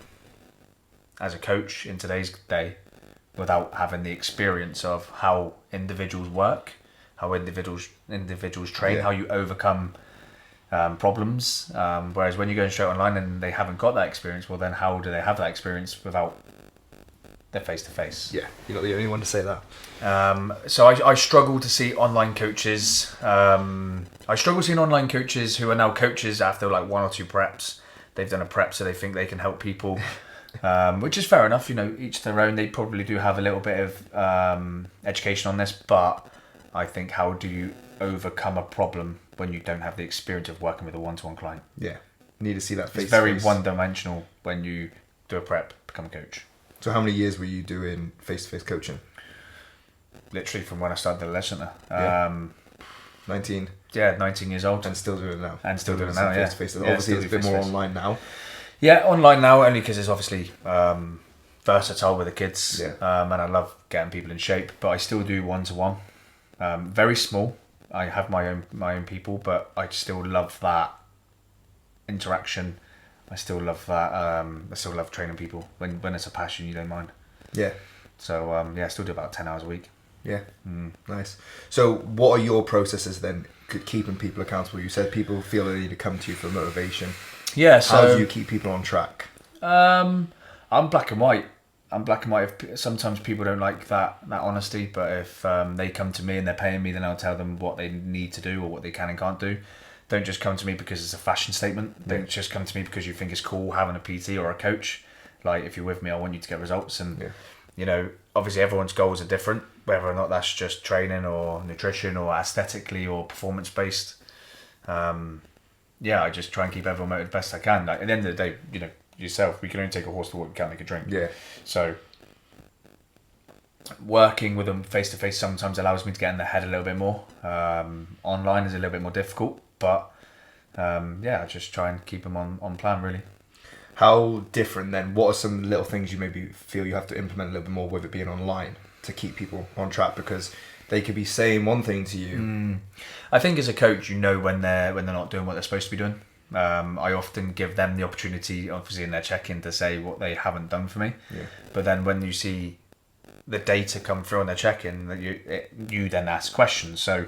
as a coach in today's day without having the experience of how individuals work, how individuals train, how you overcome problems. Whereas when you're going straight online and they haven't got that experience, well then how do they have that experience without their face-to-face? Yeah, you're not the only one to say that. So I struggle to see online coaches. I struggle seeing online coaches who are now coaches after like 1 or 2 preps. They've done a prep so they think they can help people. Which is fair enough, each their own. They probably do have a little bit of education on this, but I think how do you overcome a problem when you don't have the experience of working with a one-to-one client? Yeah, you need to see that face. It's very one-dimensional when you do a prep, become a coach. So how many years were you doing face-to-face coaching? Literally from when I started the Leisure Centre. 19? Yeah, 19 years old. And still doing it now? And still doing it now, yeah. Face-to-face. Obviously it's a bit more online now. Yeah, online now, only because it's obviously versatile with the kids, and I love getting people in shape. But I still do one-to-one, very small. I have my own people, but I still love that interaction. I still love that. I still love training people. When it's a passion, you don't mind. Yeah. So I still do about 10 hours a week. Yeah. Nice. So what are your processes then, keeping people accountable? You said people feel they need to come to you for motivation. Yeah, so how do you keep people on track? I'm black and white. Sometimes people don't like that honesty, but if they come to me and they're paying me, then I'll tell them what they need to do or what they can and can't do. Don't just come to me because it's a fashion statement. Don't just come to me because you think it's cool having a PT or a coach. Like, if you're with me, I want you to get results. And, obviously everyone's goals are different, whether or not that's just training or nutrition or aesthetically or performance-based. I just try and keep everyone motivated best I can. Like, at the end of the day, yourself, we can only take a horse to water, we can't make a drink. Yeah. So working with them face to face sometimes allows me to get in their head a little bit more. Online is a little bit more difficult, but I just try and keep them on plan, really. How different then? What are some little things you maybe feel you have to implement a little bit more with it being online to keep people on track, because they could be saying one thing to you. I think as a coach, you know when they're not doing what they're supposed to be doing. I often give them the opportunity, obviously in their check-in, to say what they haven't done for me. Yeah. But then when you see the data come through on their check-in, that you then ask questions. So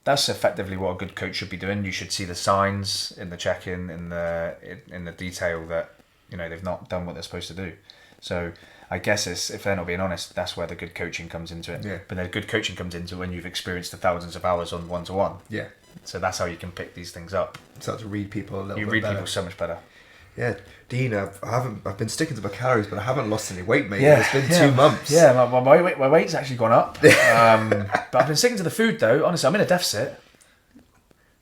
that's effectively what a good coach should be doing. You should see the signs in the check-in, in the detail that they've not done what they're supposed to do. So I guess if they're not being honest, that's where the good coaching comes into it. Yeah. But the good coaching comes into when you've experienced the thousands of hours on one-to-one. Yeah. So that's how you can pick these things up. Start to read people a little bit better. You read people so much better. Yeah, Dean, I've been sticking to my calories, but I haven't lost any weight, mate. Yeah, it's been 2 months. Yeah, my weight's actually gone up. But I've been sticking to the food though. Honestly, I'm in a deficit.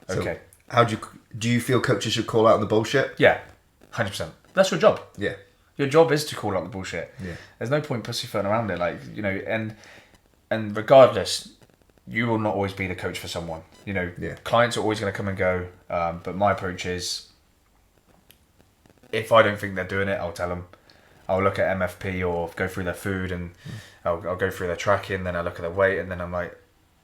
Okay. So how do you feel coaches should call out on the bullshit? Yeah, 100%. That's your job. Yeah. Your job is to call out the bullshit. Yeah. There's no point pussyfooting around it, and regardless, you will not always be the coach for someone. Clients are always going to come and go. But my approach is, if I don't think they're doing it, I'll tell them. I'll look at MFP or go through their food, and I'll go through their tracking. Then I look at their weight, and then I'm like,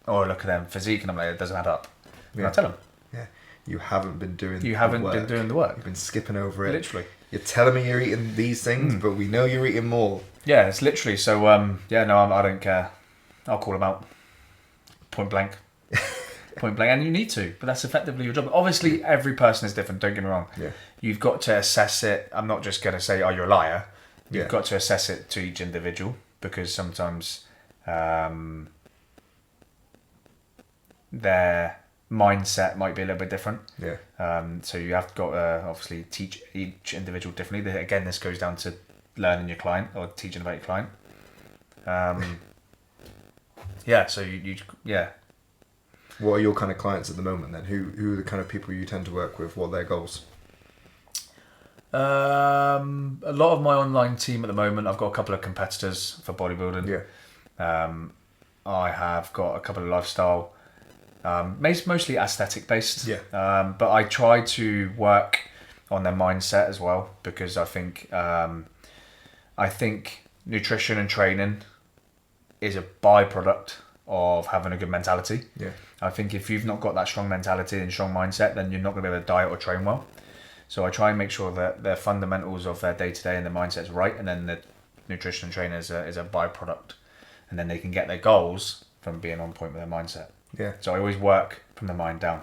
I look at their physique, and I'm like, it doesn't add up. And I tell them. Yeah. You haven't been doing. You haven't been doing the work. You've been skipping over it. Literally. You're telling me you're eating these things, but we know you're eating more. Yeah, it's literally. So I don't care. I'll call them out. Point blank. And you need to, but that's effectively your job. Obviously, every person is different, don't get me wrong. Yeah. You've got to assess it. I'm not just going to say, you're a liar. You've Yeah. got to assess it to each individual, because sometimes their mindset might be a little bit different. Yeah. So you have got to obviously teach each individual differently. Again, this goes down to learning your client or teaching about your client. Yeah, so you What are your kind of clients at the moment then? Who are the kind of people you tend to work with? What are their goals? A lot of my online team at the moment, I've got a couple of competitors for bodybuilding. Yeah. I have got a couple of lifestyle, mostly aesthetic based. Yeah. But I try to work on their mindset as well, because I think nutrition and training is a byproduct of having a good mentality. Yeah. I think if you've not got that strong mentality and strong mindset, then you're not going to be able to diet or train well. So I try and make sure that their fundamentals of their day-to-day and their mindset is right, and then the nutrition and training is a byproduct. And then they can get their goals from being on point with their mindset. Yeah. So I always work from the mind down.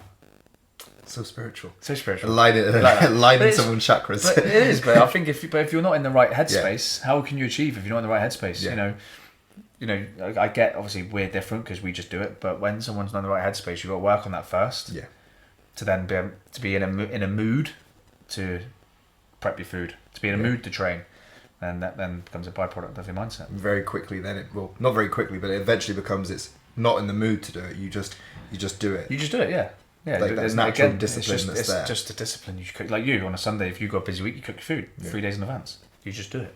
So spiritual. So spiritual. Aligning someone's chakras. But it is, but I think if you're not in the right headspace, how can you achieve if you're not in the right headspace? Yeah. I get, obviously we're different because we just do it, but when someone's not in the right headspace, you've got to work on that first. Yeah. To then be in a mood to prep your food, to be in a mood to train, and that then becomes a byproduct of your mindset. Very quickly, then not very quickly, but it eventually becomes it's not in the mood to do it. You just do it. You just do it, yeah. Yeah, like that natural discipline that's there. It's just a discipline. You cook, like you on a Sunday. If you've got a busy week, you cook your food 3 days in advance. You just do it.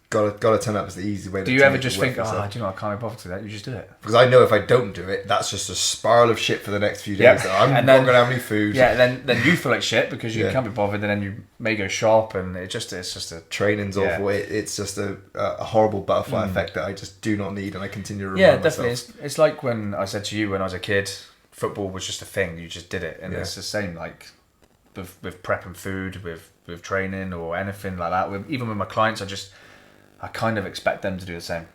Gotta turn up as the easy way. Do you ever just think, do you know, I can't be bothered to that? You just do it. Because I know if I don't do it, that's just a spiral of shit for the next few days. I'm not gonna have any food. Yeah, then you feel like shit because you can't be bothered, and then you may go shop, and it's just a training's awful. It's just a horrible butterfly effect that I just do not need, and I continue to remind definitely. myself. It's like when I said to you when I was a kid, football was just a thing. You just did it, and it's the same like with prep and food, with training or anything like that. Even with my clients, I kind of expect them to do the same.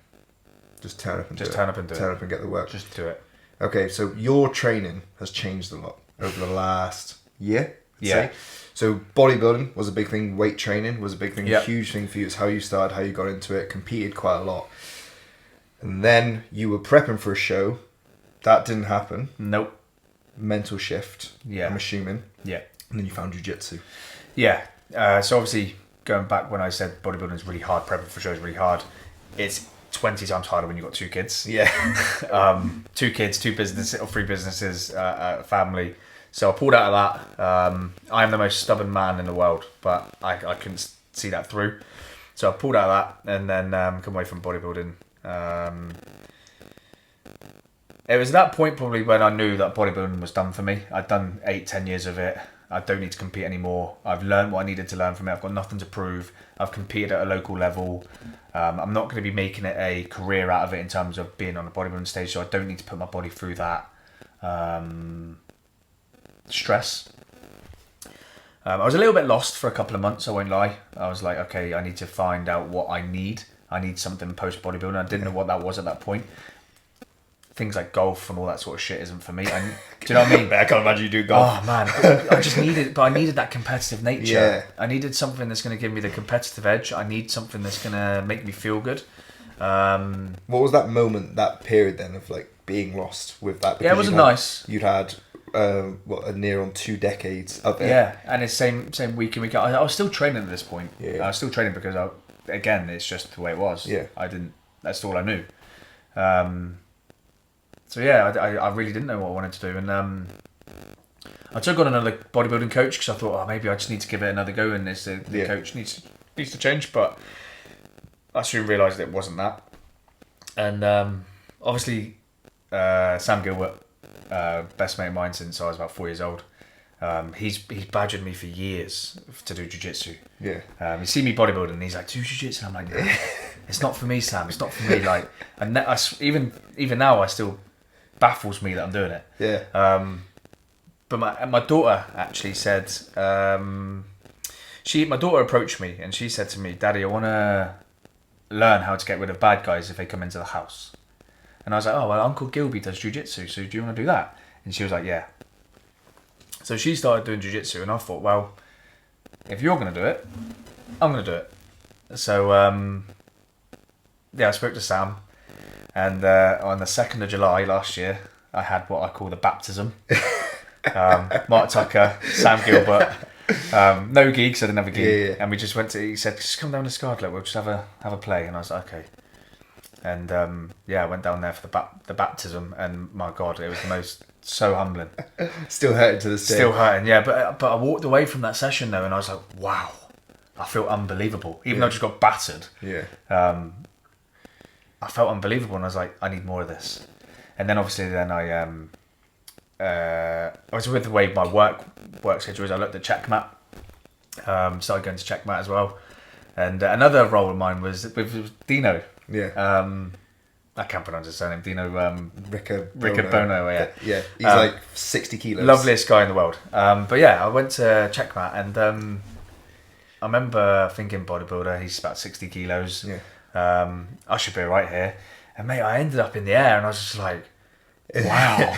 Just turn up and do it. Turn up and get the work. Just do it. Okay, so your training has changed a lot over the last year, I'd say. So bodybuilding was a big thing. Weight training was a big thing. A huge thing for you. It's how you started, how you got into it, competed quite a lot. And then you were prepping for a show. That didn't happen. Nope. Mental shift, I'm assuming. Yeah. And then you found jiu-jitsu. Yeah. So obviously, going back when I said bodybuilding is really hard, prepping for shows is really hard, it's 20 times harder when you've got 2 kids. Yeah. 2 kids, 2 businesses, or 3 businesses, a family. So I pulled out of that. I am the most stubborn man in the world, but I couldn't see that through. So I pulled out of that and then come away from bodybuilding. It was at that point probably when I knew that bodybuilding was done for me. I'd done 8-10 years of it. I don't need to compete anymore. I've learned what I needed to learn from it. I've got nothing to prove. I've competed at a local level. I'm not going to be making it a career out of it in terms of being on a bodybuilding stage, so I don't need to put my body through that stress. I was a little bit lost for a couple of months, I won't lie. I was like, okay, I need to find out what I need. I need something post-bodybuilding. I didn't know what that was at that point. Things like golf and all that sort of shit isn't for me. Do you know what I mean? I can't imagine you do golf. Oh man, I needed that competitive nature. Yeah. I needed something that's going to give me the competitive edge. I need something that's going to make me feel good. What was that moment, that period then of like being lost with that? Yeah, it wasn't nice. You'd had a near on 2 decades of it. Yeah, and it's same week in week out. I was still training at this point. Yeah. I was still training because again, it's just the way it was. Yeah. That's all I knew. So yeah, I really didn't know what I wanted to do, and I took on another bodybuilding coach because I thought, maybe I just need to give it another go, and the coach needs to change. But I soon realised it wasn't that, and obviously Sam Gilbert, best mate of mine since I was about 4 years old. He's badgered me for years to do jiu-jitsu. Yeah. He's seen me bodybuilding and he's like, do jiu-jitsu, and I'm like, no, it's not for me, Sam. It's not for me. Like, and even now, I still baffles me that I'm doing it. Yeah. But my daughter actually said, my daughter approached me and she said to me, Daddy, I want to learn how to get rid of bad guys if they come into the house. And I was like, oh, well, Uncle Gilby does jiu-jitsu, so do you want to do that? And she was like, yeah. So she started doing jiu-jitsu, and I thought, well, if you're going to do it, I'm going to do it. So, I spoke to Sam, and on the 2nd of July last year, I had what I call the baptism. Mark Tucker, Sam Gilbert, no gigs, I didn't have a gig, yeah. and we just he said, just come down to Scarlet, we'll just have a play, and I was like, okay. And I went down there for the baptism, and my God, it was so humbling. Still hurting to this day. Still hurting, yeah. But I walked away from that session though, and I was like, wow, I feel unbelievable. Even though I just got battered. Yeah. I felt unbelievable, and I was like, I need more of this. And then obviously, I was with the way my work schedule is. I looked at Checkmat. Started going to Checkmat as well. And another role of mine was with Dino. Yeah. I can't pronounce his surname. Dino. Bono. Yeah. Yeah. He's like 60 kilos. Loveliest guy in the world. But yeah, I went to Checkmat, and I remember thinking bodybuilder. He's about 60 kilos. Yeah. I should be right here. And mate, I ended up in the air, and I was just like, wow.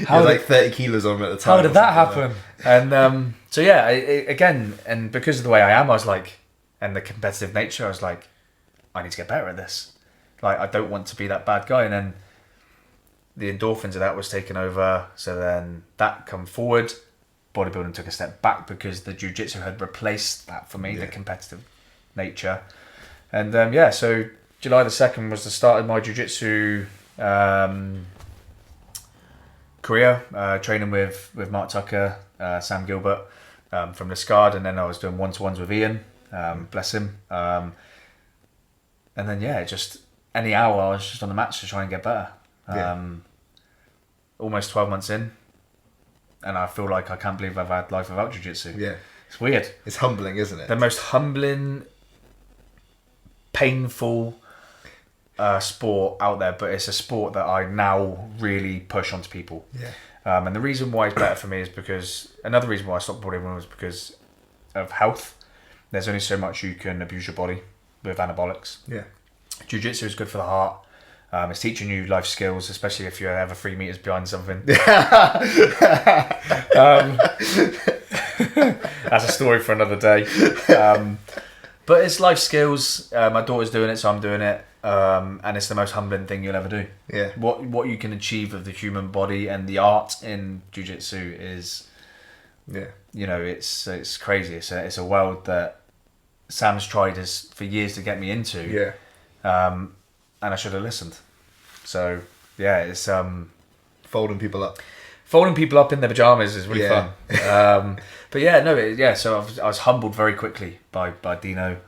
How like 30 kilos on him at the time. How did that happen? And so yeah, again, and because of the way I am, I was like, and the competitive nature, I was like, I need to get better at this. Like, I don't want to be that bad guy. And then the endorphins of that was taken over. So then that come forward. Bodybuilding took a step back because the jiu-jitsu had replaced that for me, the competitive nature. And so July the 2nd was the start of my jiu-jitsu career, training with Mark Tucker, Sam Gilbert from the Scard, and then I was doing one-to-ones with Ian, bless him. And then just any hour I was just on the mats to try and get better. Almost 12 months in, and I feel like I can't believe I've had life without jiu-jitsu. Yeah. It's weird. It's humbling, isn't it? The most humbling, painful sport out there, but it's a sport that I now really push onto people. Yeah. And the reason why it's better for me is because, another reason why I stopped bodybuilding was because of health. There's only so much you can abuse your body with anabolics. Yeah. Jiu-jitsu is good for the heart. It's teaching you life skills, especially if you're ever 3 meters behind something. That's a story for another day. But it's life skills. My daughter's doing it, so I'm doing it. And it's the most humbling thing you'll ever do. Yeah. What you can achieve of the human body and the art in jiu-jitsu is, it's crazy. It's a world that Sam's tried for years to get me into. Yeah. And I should have listened. So yeah, it's folding people up. Folding people up in their pajamas is really fun. But so I was humbled very quickly by Dino,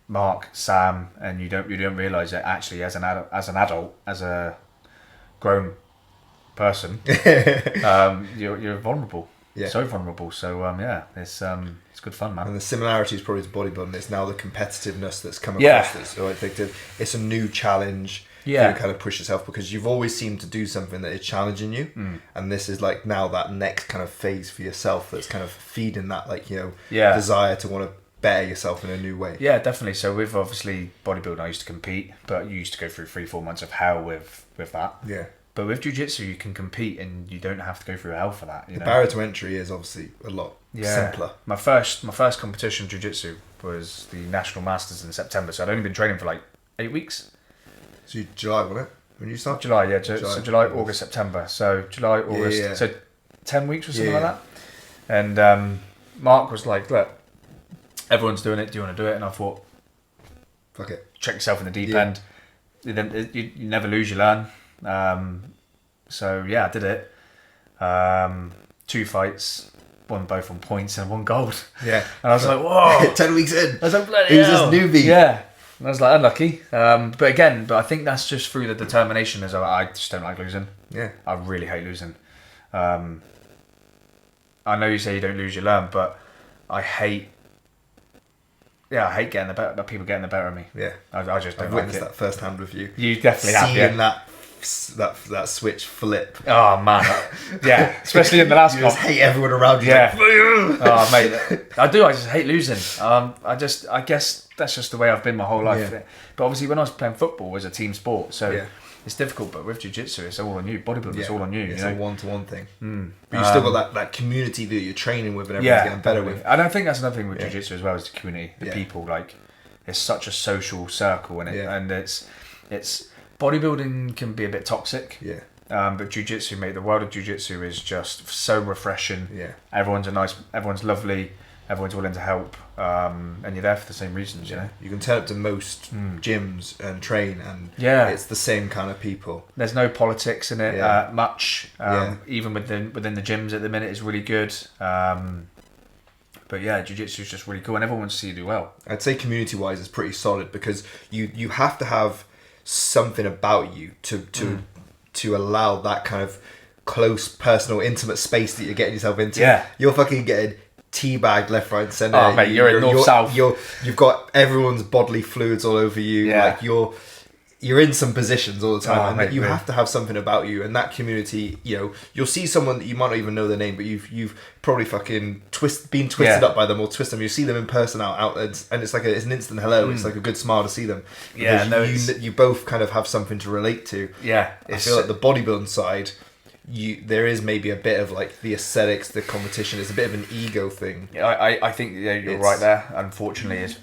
Mark, Sam, and you don't realise that actually as an adult, as a grown person, you're vulnerable. so vulnerable. So it's good fun, man. And the similarities probably to bodybuilding. It's now the competitiveness that's come across that's so addictive. It's a new challenge. Yeah, you kind of push yourself because you've always seemed to do something that is challenging you, and this is like now that next kind of phase for yourself that's kind of feeding that desire to want to better yourself in a new way. Yeah, definitely. So with obviously bodybuilding, I used to compete, but you used to go through 3-4 months of hell with that. Yeah. But with jiu-jitsu, you can compete and you don't have to go through hell for that. The barrier to entry is obviously a lot simpler. My first competition in jiu-jitsu was the National Masters in September, so I'd only been training for like 8 weeks. So July, wasn't it? When you started? July, yeah. So July, August, September. So July, August. Yeah. So 10 weeks or something like that. And Mark was like, look, everyone's doing it. Do you want to do it? And I thought, fuck it. Check yourself in the deep end. You never lose, you learn. So yeah, I did it. 2 fights, won both on points and 1 gold. Yeah. And I was like, whoa. 10 weeks in. I was like, bloody Who's hell. this newbie? Yeah. And I was like, unlucky. But I think that's just through the determination as I just don't like losing. Yeah. I really hate losing. I know you say you don't lose, you learn, but I hate getting the better, people getting the better of me. Yeah. I just don't I've like witnessed it. that firsthand with you. You definitely have, yeah. Seeing that switch flip. Oh man, yeah, especially in the last You just hate everyone around you. Yeah. Oh mate, I do. I just hate losing. I guess that's just the way I've been my whole life. Yeah. But obviously, when I was playing football, it was a team sport, so it's difficult. But with jiu-jitsu, it's all on you. Bodybuilding, it's all on you. It's a one-to-one thing. But you still got that community that you're training with and everyone's getting better with. And I think that's another thing with jiu-jitsu as well, is the community, the people. Like, it's such a social circle, and it's bodybuilding can be a bit toxic. Yeah. But jiu-jitsu, mate, the world of jiu-jitsu is just so refreshing. Yeah. Everyone's lovely, everyone's willing to help, and you're there for the same reasons, you know? You can turn up to most gyms and train, and it's the same kind of people. There's no politics in it much. Even within the gyms at the minute is really good. But yeah, jiu-jitsu is just really cool, and everyone wants to see you do well. I'd say community-wise, it's pretty solid because you have to have something about you to allow that kind of close, personal, intimate space that you're getting yourself into. Yeah. You're fucking getting teabagged left, right, and centre. Oh, mate, you're in north-south. You've got everyone's bodily fluids all over you. Yeah. Like you're in some positions all the time, and mate, you have to have something about you. And that community, you'll see someone that you might not even know their name, but you've probably fucking been twisted up by them or twist them. You see them in person out, and it's like it's an instant hello. It's like a good smile to see them. Yeah, you both kind of have something to relate to. Yeah, I feel like the bodybuilding side, there is maybe a bit of like the aesthetics, the competition. It's a bit of an ego thing. Yeah, I think you're right there. Unfortunately, it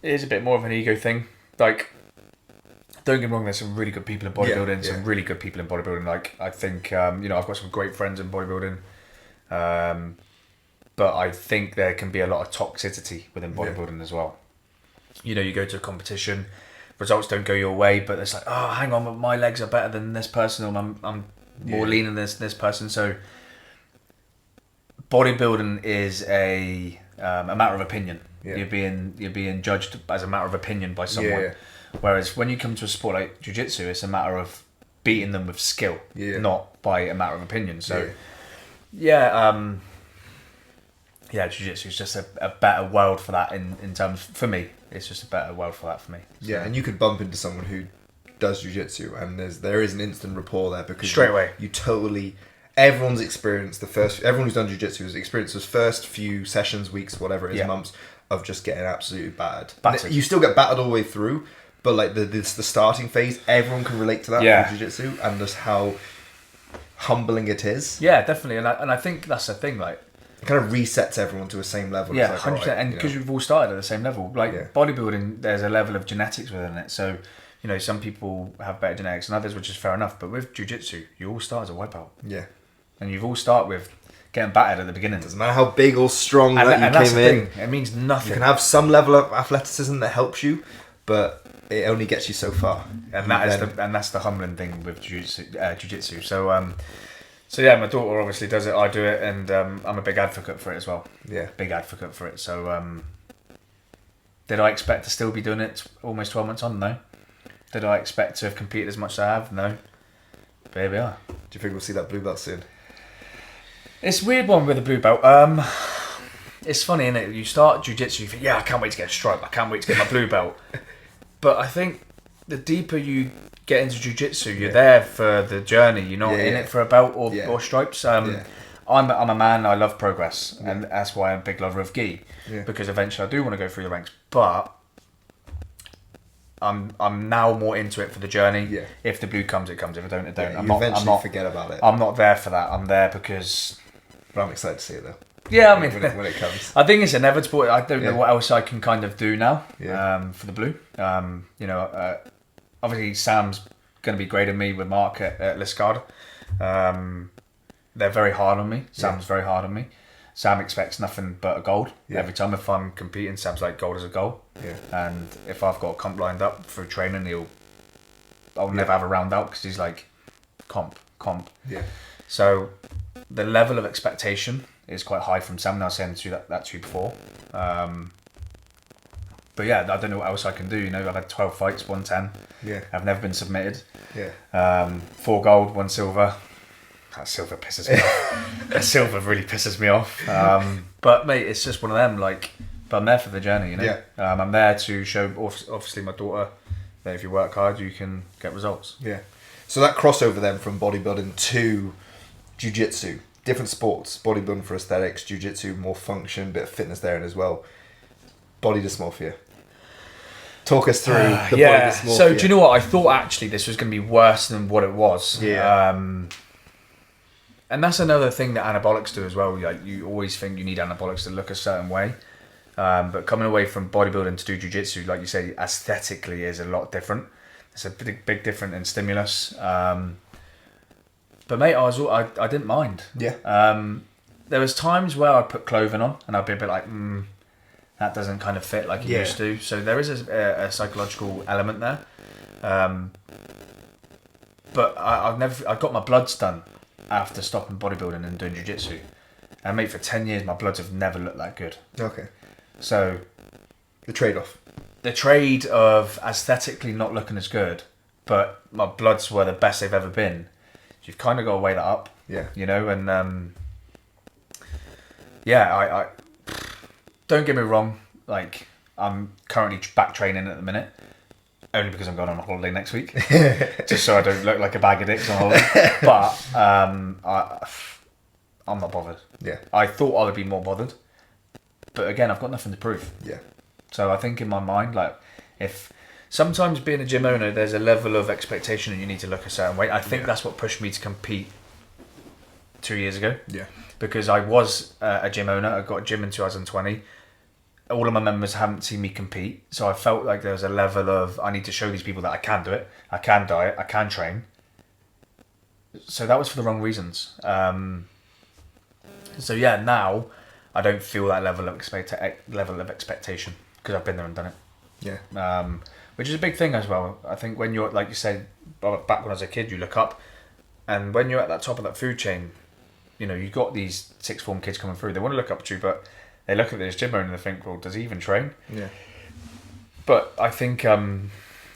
is a bit more of an ego thing. Like, don't get me wrong, there's some really good people in bodybuilding, some really good people in bodybuilding. Like, I think, I've got some great friends in bodybuilding. But I think there can be a lot of toxicity within bodybuilding as well. You go to a competition, results don't go your way, but it's like, oh, hang on, my legs are better than this person, or I'm more lean than this person. So bodybuilding is a matter of opinion. Yeah. You're being judged as a matter of opinion by someone. Yeah. Whereas when you come to a sport like jiu-jitsu, it's a matter of beating them with skill, not by a matter of opinion. So, jiu-jitsu is just a better world for that in terms, for me, it's just a better world for that for me. So. Yeah, and you could bump into someone who does jiu-jitsu and there is an instant rapport there because straight away. You totally, everyone's experienced everyone who's done jiu-jitsu has experienced those first few sessions, weeks, whatever it is, months of just getting absolutely battered. You still get battered all the way through, but like the starting phase, everyone can relate to that from jiu-jitsu and just how humbling it is. Yeah, definitely, and I think that's the thing. Like, it kind of resets everyone to the same level. Yeah, 100%. And because we've all started at the same level, like bodybuilding, there's a level of genetics within it. So, some people have better genetics than others, which is fair enough. But with jiu-jitsu, you all start as a white belt. Yeah, and you've all start with getting battered at the beginning. Doesn't matter how big or strong that you came in. It means nothing. You can have some level of athleticism that helps you, but it only gets you so far, and that's the humbling thing with jiu-jitsu. So, my daughter obviously does it. I do it, and I'm a big advocate for it as well. Yeah, big advocate for it. So, did I expect to still be doing it almost 12 months on? No. Did I expect to have competed as much as I have? No. But here we are. Do you think we'll see that blue belt soon? It's a weird one with a blue belt. It's funny, isn't it? You start jiu-jitsu, you think, I can't wait to get a stripe. I can't wait to get my blue belt. But I think the deeper you get into jiu-jitsu, you're there for the journey. You're not in it for a belt or stripes. I'm a man. I love progress, and that's why I'm a big lover of gi, because eventually I do want to go through the ranks. But I'm now more into it for the journey. Yeah. If the blue comes, it comes. If I don't, it don't. I'm not forget about it. I'm not there for that. I'm there because. But I'm excited to see it though. Yeah, I mean, when it comes, I think it's inevitable. I don't know what else I can kind of do now. For the blue. Obviously Sam's going to be grading me with Mark at Liscard. They're very hard on me. Sam's very hard on me. Sam expects nothing but a gold every time. If I'm competing, Sam's like, gold is a goal. Yeah. And if I've got a comp lined up for training, I'll never have a round out because he's like, comp. Yeah. So the level of expectation is quite high from Sam. Now, I was saying that to you before. But yeah, I don't know what else I can do. I've had 12 fights, 110. Yeah. I've never been submitted. Yeah. 4 gold, 1 silver. That silver pisses me off. That silver really pisses me off. But mate, it's just one of them. But I'm there for the journey. Yeah. I'm there to show, obviously, my daughter that if you work hard, you can get results. Yeah. So that crossover then from bodybuilding to jiu-jitsu, different sports, bodybuilding for aesthetics, jiu-jitsu more function, bit of fitness there as well. Body dysmorphia. Talk us through the body dysmorphia. So do you know what? I thought actually this was going to be worse than what it was. Yeah. And that's another thing that anabolics do as well. Like, you always think you need anabolics to look a certain way. But coming away from bodybuilding to do jiu-jitsu, like you say, aesthetically is a lot different. It's a big difference in stimulus. But mate, I didn't mind. Yeah. There was times where I'd put clothing on and I'd be a bit like, that doesn't kind of fit like it used to. So there is a psychological element there. But I got my bloods done after stopping bodybuilding and doing jiu-jitsu. And mate, for 10 years, my bloods have never looked that good. Okay. So the trade-off. The trade of aesthetically not looking as good, but my bloods were the best they've ever been. You've kind of got to weigh that up. Yeah. And I don't get me wrong, like, I'm currently back training at the minute, only because I'm going on a holiday next week, just so I don't look like a bag of dicks on holiday. But I'm not bothered. Yeah. I thought I would be more bothered, but again, I've got nothing to prove. Yeah. So I think in my mind, like, if sometimes being a gym owner, there's a level of expectation and you need to look a certain way. I think that's what pushed me to compete 2 years ago. Yeah. Because I was a gym owner. I got a gym in 2020. All of my members haven't seen me compete. So I felt like there was a level of, I need to show these people that I can do it. I can diet. I can train. So that was for the wrong reasons. So yeah, now I don't feel that level of expectation because I've been there and done it. Yeah. Which is a big thing as well. I think when you're, like you said, back when I was a kid, you look up, and when you're at that top of that food chain, you've got these sixth form kids coming through. They want to look up to you, but they look at this gym owner and they think, well, does he even train? Yeah. But I think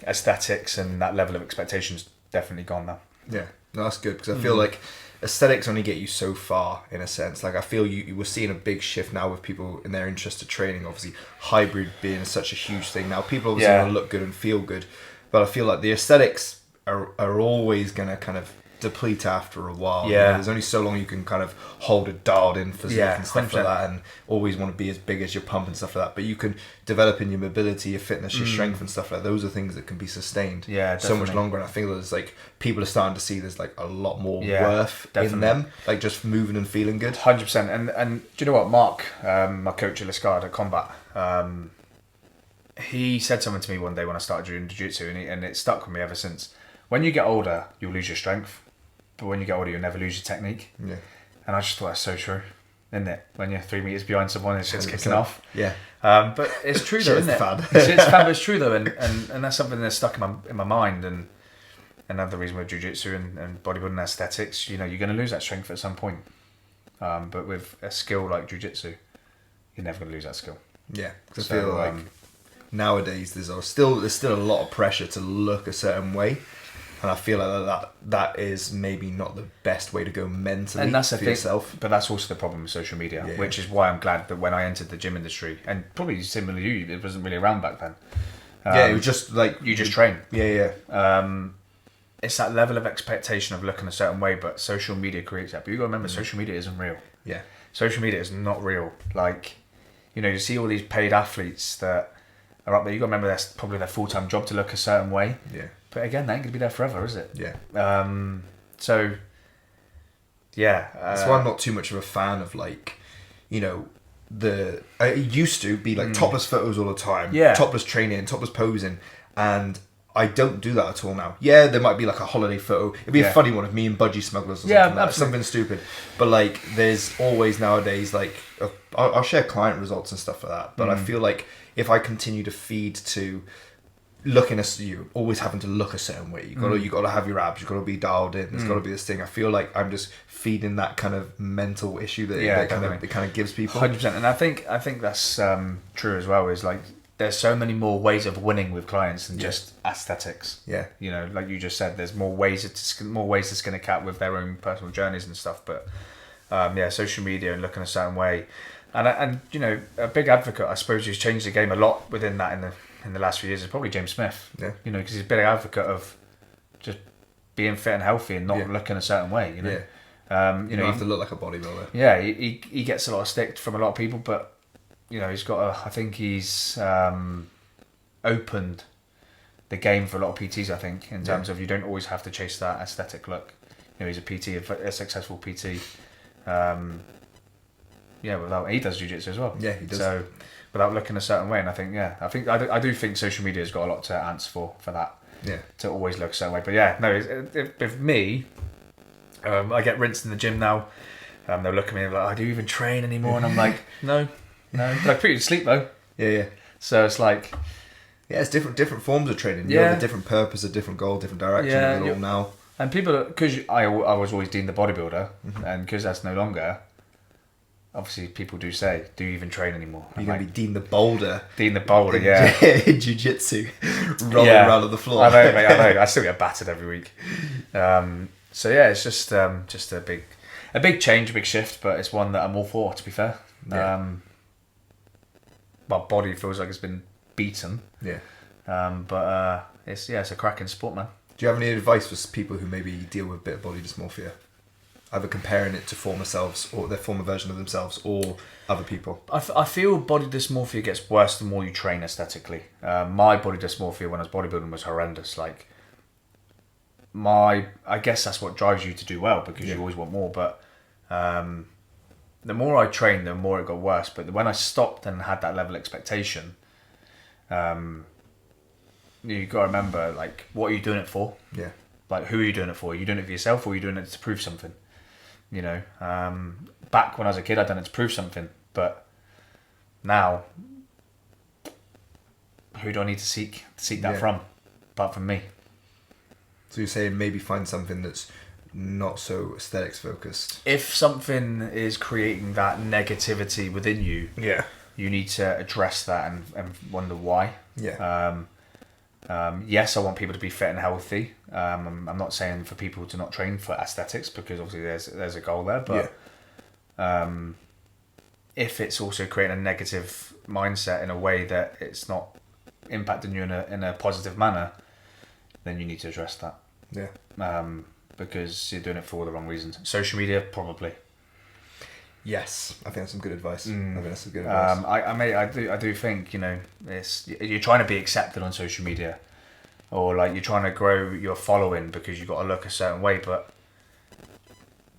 aesthetics and that level of expectation's definitely gone now. Yeah. No, that's good, because I feel like aesthetics only get you so far, in a sense. Like, I feel you were seeing a big shift now with people in their interest to training. Obviously, hybrid being such a huge thing now. People obviously want to look good and feel good, but I feel like the aesthetics are always going to kind of deplete after a while. Yeah. There's only so long you can kind of hold a dialed in physique and stuff 100%. like that, and always want to be as big as your pump and stuff like that. But you can develop in your mobility, your fitness, your strength and stuff like that. Those are things that can be sustained so much longer. And I think there's like, people are starting to see there's like a lot more worth in them, like just moving and feeling good. 100%. And do you know what, Mark, my coach at Liscard at Combat, he said something to me one day when I started doing jiu-jitsu, and it stuck with me ever since. When you get older, you'll lose your strength, but when you get older, you'll never lose your technique. Yeah. And I just thought that's so true, isn't it? When you're 3 meters behind someone, it's just kicking off. Yeah. But it's true though, isn't it? It's fab, but it's true though, and that's something that's stuck in my mind. And another reason with jiu-jitsu and bodybuilding aesthetics, you're going to lose that strength at some point. But with a skill like jiu-jitsu, you're never going to lose that skill. Yeah, because I feel like nowadays there's still a lot of pressure to look a certain way. And I feel like that is maybe not the best way to go mentally and that's the thing, yourself. But that's also the problem with social media, which is why I'm glad that when I entered the gym industry, and probably similar to you, it wasn't really around back then. It was just like you just train. Yeah. It's that level of expectation of looking a certain way, but social media creates that. But you got to remember, social media isn't real. Yeah. Social media is not real. Like, you see all these paid athletes that are up there. You got to remember that's probably their full-time job to look a certain way. Yeah. But again, they ain't gonna be there forever, is it? Yeah. So. Yeah. That's why I'm not too much of a fan of like, it used to be like topless photos all the time. Yeah. Topless training, topless posing, and I don't do that at all now. Yeah, there might be like a holiday photo. It'd be a funny one of me and budgie smugglers or something like that. Something stupid. But like, there's always nowadays like, I'll share client results and stuff like that. But I feel like if I continue to feed to looking at you, always having to look a certain way, you got to have your abs, you got to be dialed in. There's got to be this thing. I feel like I'm just feeding that kind of mental issue that it kind of gives people. 100%, and I think that's true as well. Is like, there's so many more ways of winning with clients than just aesthetics. Yeah. Like you just said, there's more ways to skin a cat with their own personal journeys and stuff. But social media and looking a certain way, and a big advocate, I suppose, who's changed the game a lot within that in the last few years is probably James Smith. Yeah. Because he's a big advocate of just being fit and healthy and not looking a certain way. Yeah. You don't have to look like a bodybuilder. Yeah, he gets a lot of stick from a lot of people, but he's got I think he's opened the game for a lot of PTs, I think, in terms of you don't always have to chase that aesthetic look. He's a PT, a successful PT. He does jiu-jitsu as well. Yeah, he does. So without looking a certain way, and I do think social media's got a lot to answer for that. Yeah. To always look a certain way. But yeah, no, if me, I get rinsed in the gym now. They'll look at me and be like, "Oh, do you even train anymore?" And I'm like, no. But I put you to sleep though. Yeah. So it's like, it's different forms of training. You have a different purpose, a different goal, different direction. All now. And people, because I was always deemed the bodybuilder, and because that's no longer. Obviously, people do say, "Do you even train anymore?" You're going to be Dean the Boulder. Dean the Boulder, yeah. In jiu-jitsu, rolling around on the floor. I know, mate. I know. I still get battered every week. It's just a big change, a big shift, but it's one that I'm all for. To be fair, my body feels like it's been beaten. Yeah. It's a cracking sport, man. Do you have any advice for people who maybe deal with a bit of body dysmorphia? Either comparing it to former selves or their former version of themselves or other people. I feel body dysmorphia gets worse the more you train aesthetically. My body dysmorphia when I was bodybuilding was horrendous. Like, I guess that's what drives you to do well because you always want more. But the more I trained, the more it got worse. But when I stopped and had that level of expectation, you got to remember, like, what are you doing it for? Yeah. Like, who are you doing it for? Are you doing it for yourself or are you doing it to prove something? Back when I was a kid, I'd done it to prove something, but now, who do I need to seek that from, apart from me? So you're saying maybe find something that's not so aesthetics focused. If something is creating that negativity within you, you need to address that and wonder why. Yeah. Yes, I want people to be fit and healthy. I'm not saying for people to not train for aesthetics because obviously there's a goal there. But if it's also creating a negative mindset in a way that it's not impacting you in a positive manner, then you need to address that. Yeah. Because you're doing it for all the wrong reasons. Social media, probably. Yes, I think that's some good advice. I think that's some good advice. I do think you're trying to be accepted on social media, or like you're trying to grow your following because you've got to look a certain way. But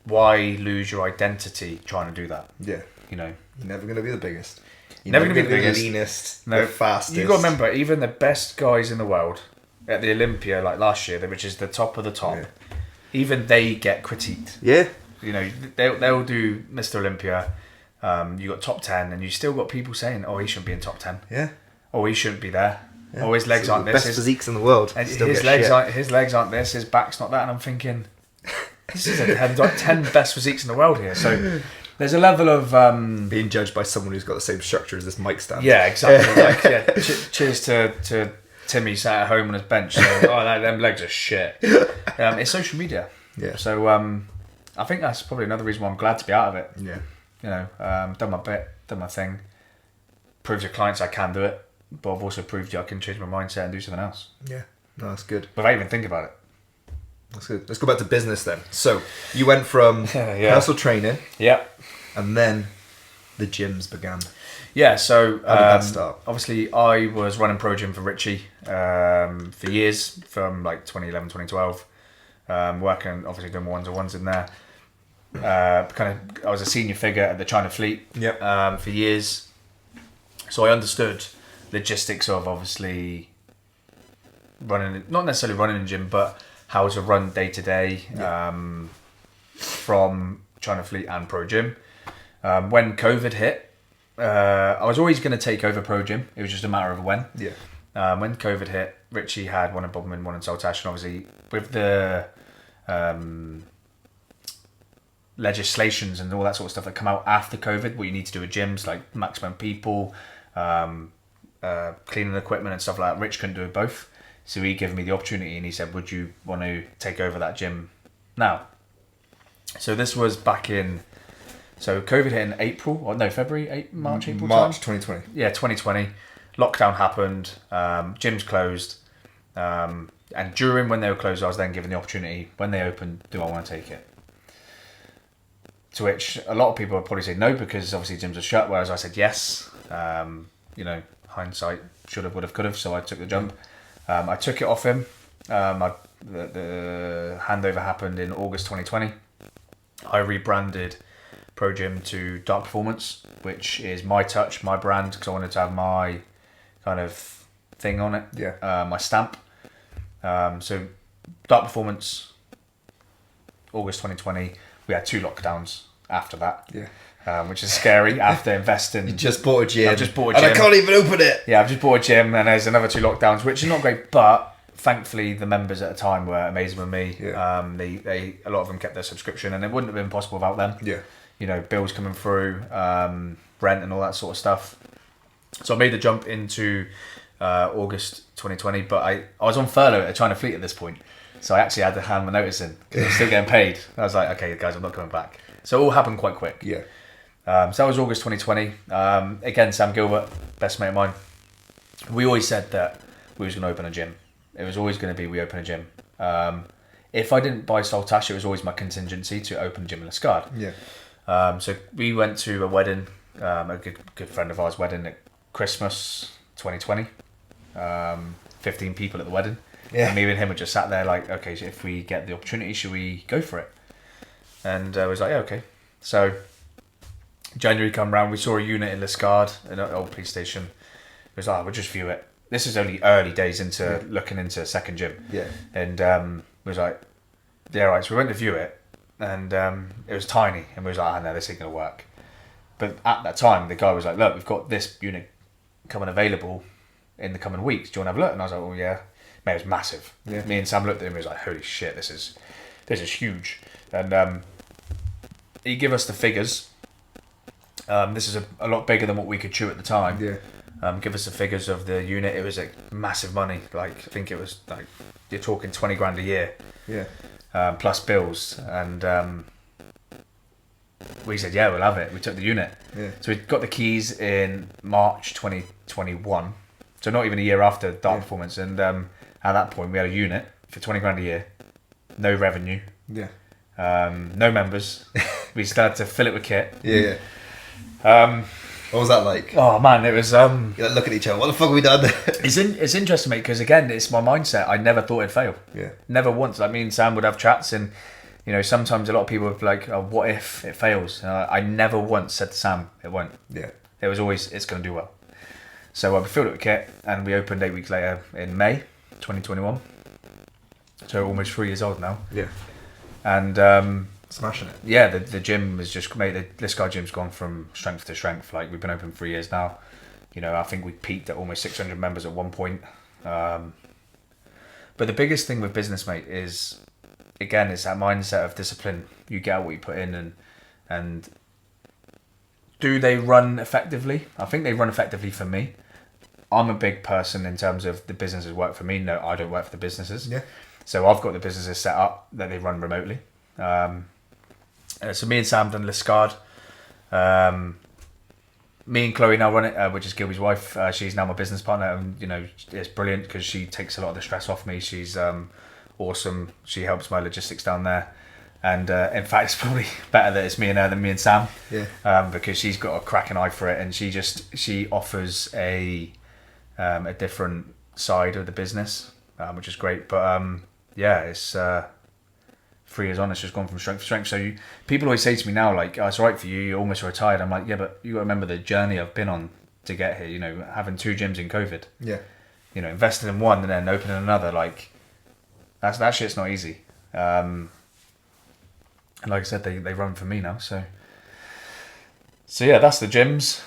why lose your identity trying to do that? Yeah, you're never going to be the biggest. You're never going to be the biggest, leanest, the fastest. You got to remember, even the best guys in the world at the Olympia, like last year, which is the top of the top, even they get critiqued. Yeah. They'll do Mr. Olympia. You got top 10, and you still got people saying, "Oh, he shouldn't be in top 10." Yeah. Oh, he shouldn't be there. Yeah. Oh, his legs aren't this. Best physiques in the world. And his legs aren't this. His back's not that. And I'm thinking, this is 10 best physiques in the world here. So there's a level of being judged by someone who's got the same structure as this mic stand. Yeah, exactly. Cheers to Timmy sat at home on his bench saying, them legs are shit. It's social media. Yeah. So I think that's probably another reason why I'm glad to be out of it. Yeah. You know, done my bit, done my thing. Proved to clients I can do it, but I've also proved I can change my mindset and do something else. Yeah. No, that's good. Without even thinking about it. That's good. Let's go back to business then. So you went from personal training. Yeah. And then the gyms began. Yeah, so how did that start? Obviously I was running Pro Gym for Richie for years, from like 2011, 2012. Working, obviously doing one-to-ones in there. I was a senior figure at the China Fleet for years. So I understood logistics of obviously running, not necessarily running a gym, but how to run day to day from China Fleet and Pro Gym. When COVID hit, I was always going to take over Pro Gym. It was just a matter of when. Yeah. When COVID hit, Richie had one in Bodmin, one in Saltash, and obviously with the legislations and all that sort of stuff that come out after COVID, what you need to do with gyms, like maximum people, cleaning equipment and stuff like that. Rich couldn't do both, so he gave me the opportunity and he said, would you want to take over that gym now? So this was back in, so COVID hit in March 2020. Yeah, 2020. Lockdown happened, gyms closed, and during when they were closed, I was then given the opportunity, when they opened, do I want to take it? To which a lot of people would probably say no, because obviously gyms are shut, whereas I said yes. You know, hindsight, should have, would have, could have, so I took the jump. I took it off him. The handover happened in August 2020. I rebranded Pro Gym to Dark Performance, which is my touch, my brand, because I wanted to have my kind of thing on it, my stamp. So Dark Performance, August 2020. We had 2 lockdowns after that, which is scary after investing. You just bought a gym. I just bought a gym. And I can't even open it. Yeah, I've just bought a gym and there's another 2 lockdowns, which is not great, but thankfully the members at the time were amazing with me. Yeah. They a lot of them kept their subscription, and it wouldn't have been possible without them. Yeah. You know, bills coming through, rent and all that sort of stuff. So I made the jump into August 2020, but I was on furlough at China Fleet at this point. So I actually had to hand my notice in because I was still getting paid. I was like, okay, guys, I'm not coming back. So it all happened quite quick. Yeah. So that was August 2020. Again, Sam Gilbert, best mate of mine. We always said that we was going to open a gym. It was always going to be we open a gym. If I didn't buy Saltash, it was always my contingency to open a gym in Liscard. Yeah. So we went to a wedding, a good friend of ours' wedding at Christmas 2020. 15 people at the wedding. Yeah. And me and him were just sat there like, okay, so if we get the opportunity, should we go for it? And I was like, yeah, okay. So January come round, we saw a unit in Liscard, an old police station. It was like, we'll just view it. This is only early days into looking into a second gym. Yeah. And we was like, yeah, right. So we went to view it, and it was tiny, and we was like, no, this ain't gonna work. But at that time, the guy was like, look, we've got this unit coming available in the coming weeks. Do you want to have a look? And I was like, well, yeah. Mate, it was massive. Yeah. Me and Sam looked at him and was like, holy shit, this is huge. And he gave us the figures. This is a lot bigger than what we could chew at the time. Yeah. Give us the figures of the unit. It was like massive money. Like, I think it was like, you're talking 20 grand a year. Yeah. Plus bills. And we said, yeah, we'll have it. We took the unit. Yeah. So we got the keys in March 2021. So not even a year after Dark Performance. And at that point, we had a unit for 20 grand a year, no revenue, Yeah. no members. We started to fill it with kit. Yeah. What was that like? Oh man, it was. You like look at each other. What the fuck have we done? It's interesting, mate, because again, it's my mindset. I never thought it'd fail. Yeah. Never once. Like me and Sam would have chats, and you know, sometimes a lot of people would be like, "Oh, what if it fails?" I never once said to Sam, "It won't." Yeah. It was always, "It's going to do well." So we filled it with kit, and we opened 8 weeks later in May 2021. So almost 3 years old now. Yeah. And smashing it. yeah, the gym was just made. The Liscard gym's gone from strength to strength. Like, we've been open 3 years now. You know, I think we peaked at almost 600 members at one point. But the biggest thing with business, mate, is again, it's that mindset of discipline. You get out what you put in, and do they run effectively? I think they run effectively for me. I'm a big person in terms of the businesses work for me. No, I don't work for the businesses. Yeah. So I've got the businesses set up that they run remotely. So me and Sam done Liscard. Me and Chloe now run it, which is Gilby's wife. She's now my business partner, and you know it's brilliant because she takes a lot of the stress off me. She's awesome. She helps my logistics down there, and in fact, it's probably better that it's me and her than me and Sam. Yeah. Because she's got a cracking eye for it, and she offers a different side of the business, which is great. But yeah, it's 3 years on, it's just gone from strength to strength. So people always say to me now, like, oh, it's all right for you, you're almost retired. I'm like, yeah, but you got to remember the journey I've been on to get here. You know, having 2 gyms in COVID. Yeah. You know, investing in one and then opening another, like, that shit's not easy. And like I said, they run for me now. So yeah, that's the gyms.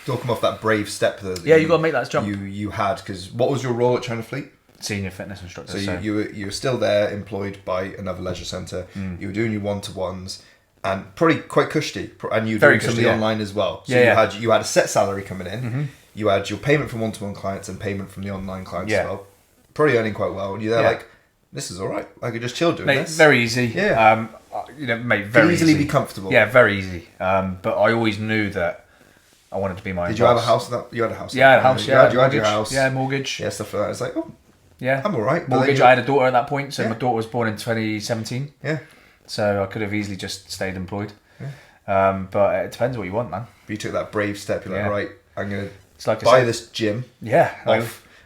Talking off that brave step that you got to make that jump. You had, because what was your role at China Fleet? Senior fitness instructor. So you were still there, employed by another leisure centre. You were doing your one-to-ones, and probably quite cushy. And you were doing some of the online as well. So you had a set salary coming in. Mm-hmm. You had your payment from one-to-one clients and payment from the online clients as well. Probably earning quite well. And you're there like, this is all right. I could just chill doing this. Very easy. Yeah. You know, mate, very easily easy. Be comfortable. Yeah, very easy. But I always knew that I wanted to be my own Did you have a house? You had a house. Yeah, I had a house. You had your house. Yeah, mortgage. Yeah, stuff like that. It's like, oh. Yeah, I'm all right. Mortgage. I had a daughter at that point, so my daughter was born in 2017. Yeah. So I could have easily just stayed employed. Yeah. But it depends what you want, man. But you took that brave step. You're like, right, I'm gonna buy this gym. Yeah.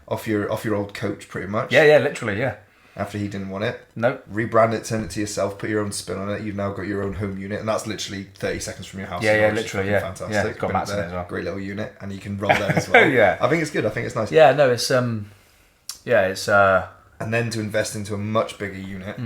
Off your old coach, pretty much. Yeah, literally, yeah. After he didn't want it. Nope. Rebrand it, turn it to yourself, put your own spin on it. You've now got your own home unit, and that's literally 30 seconds from your house. Yeah, literally, yeah. Fantastic. Yeah, it's got mats in it as well. Great little unit, and you can roll there as well. Yeah. I think it's good. I think it's nice. Yeah, no, it's it's and then to invest into a much bigger unit.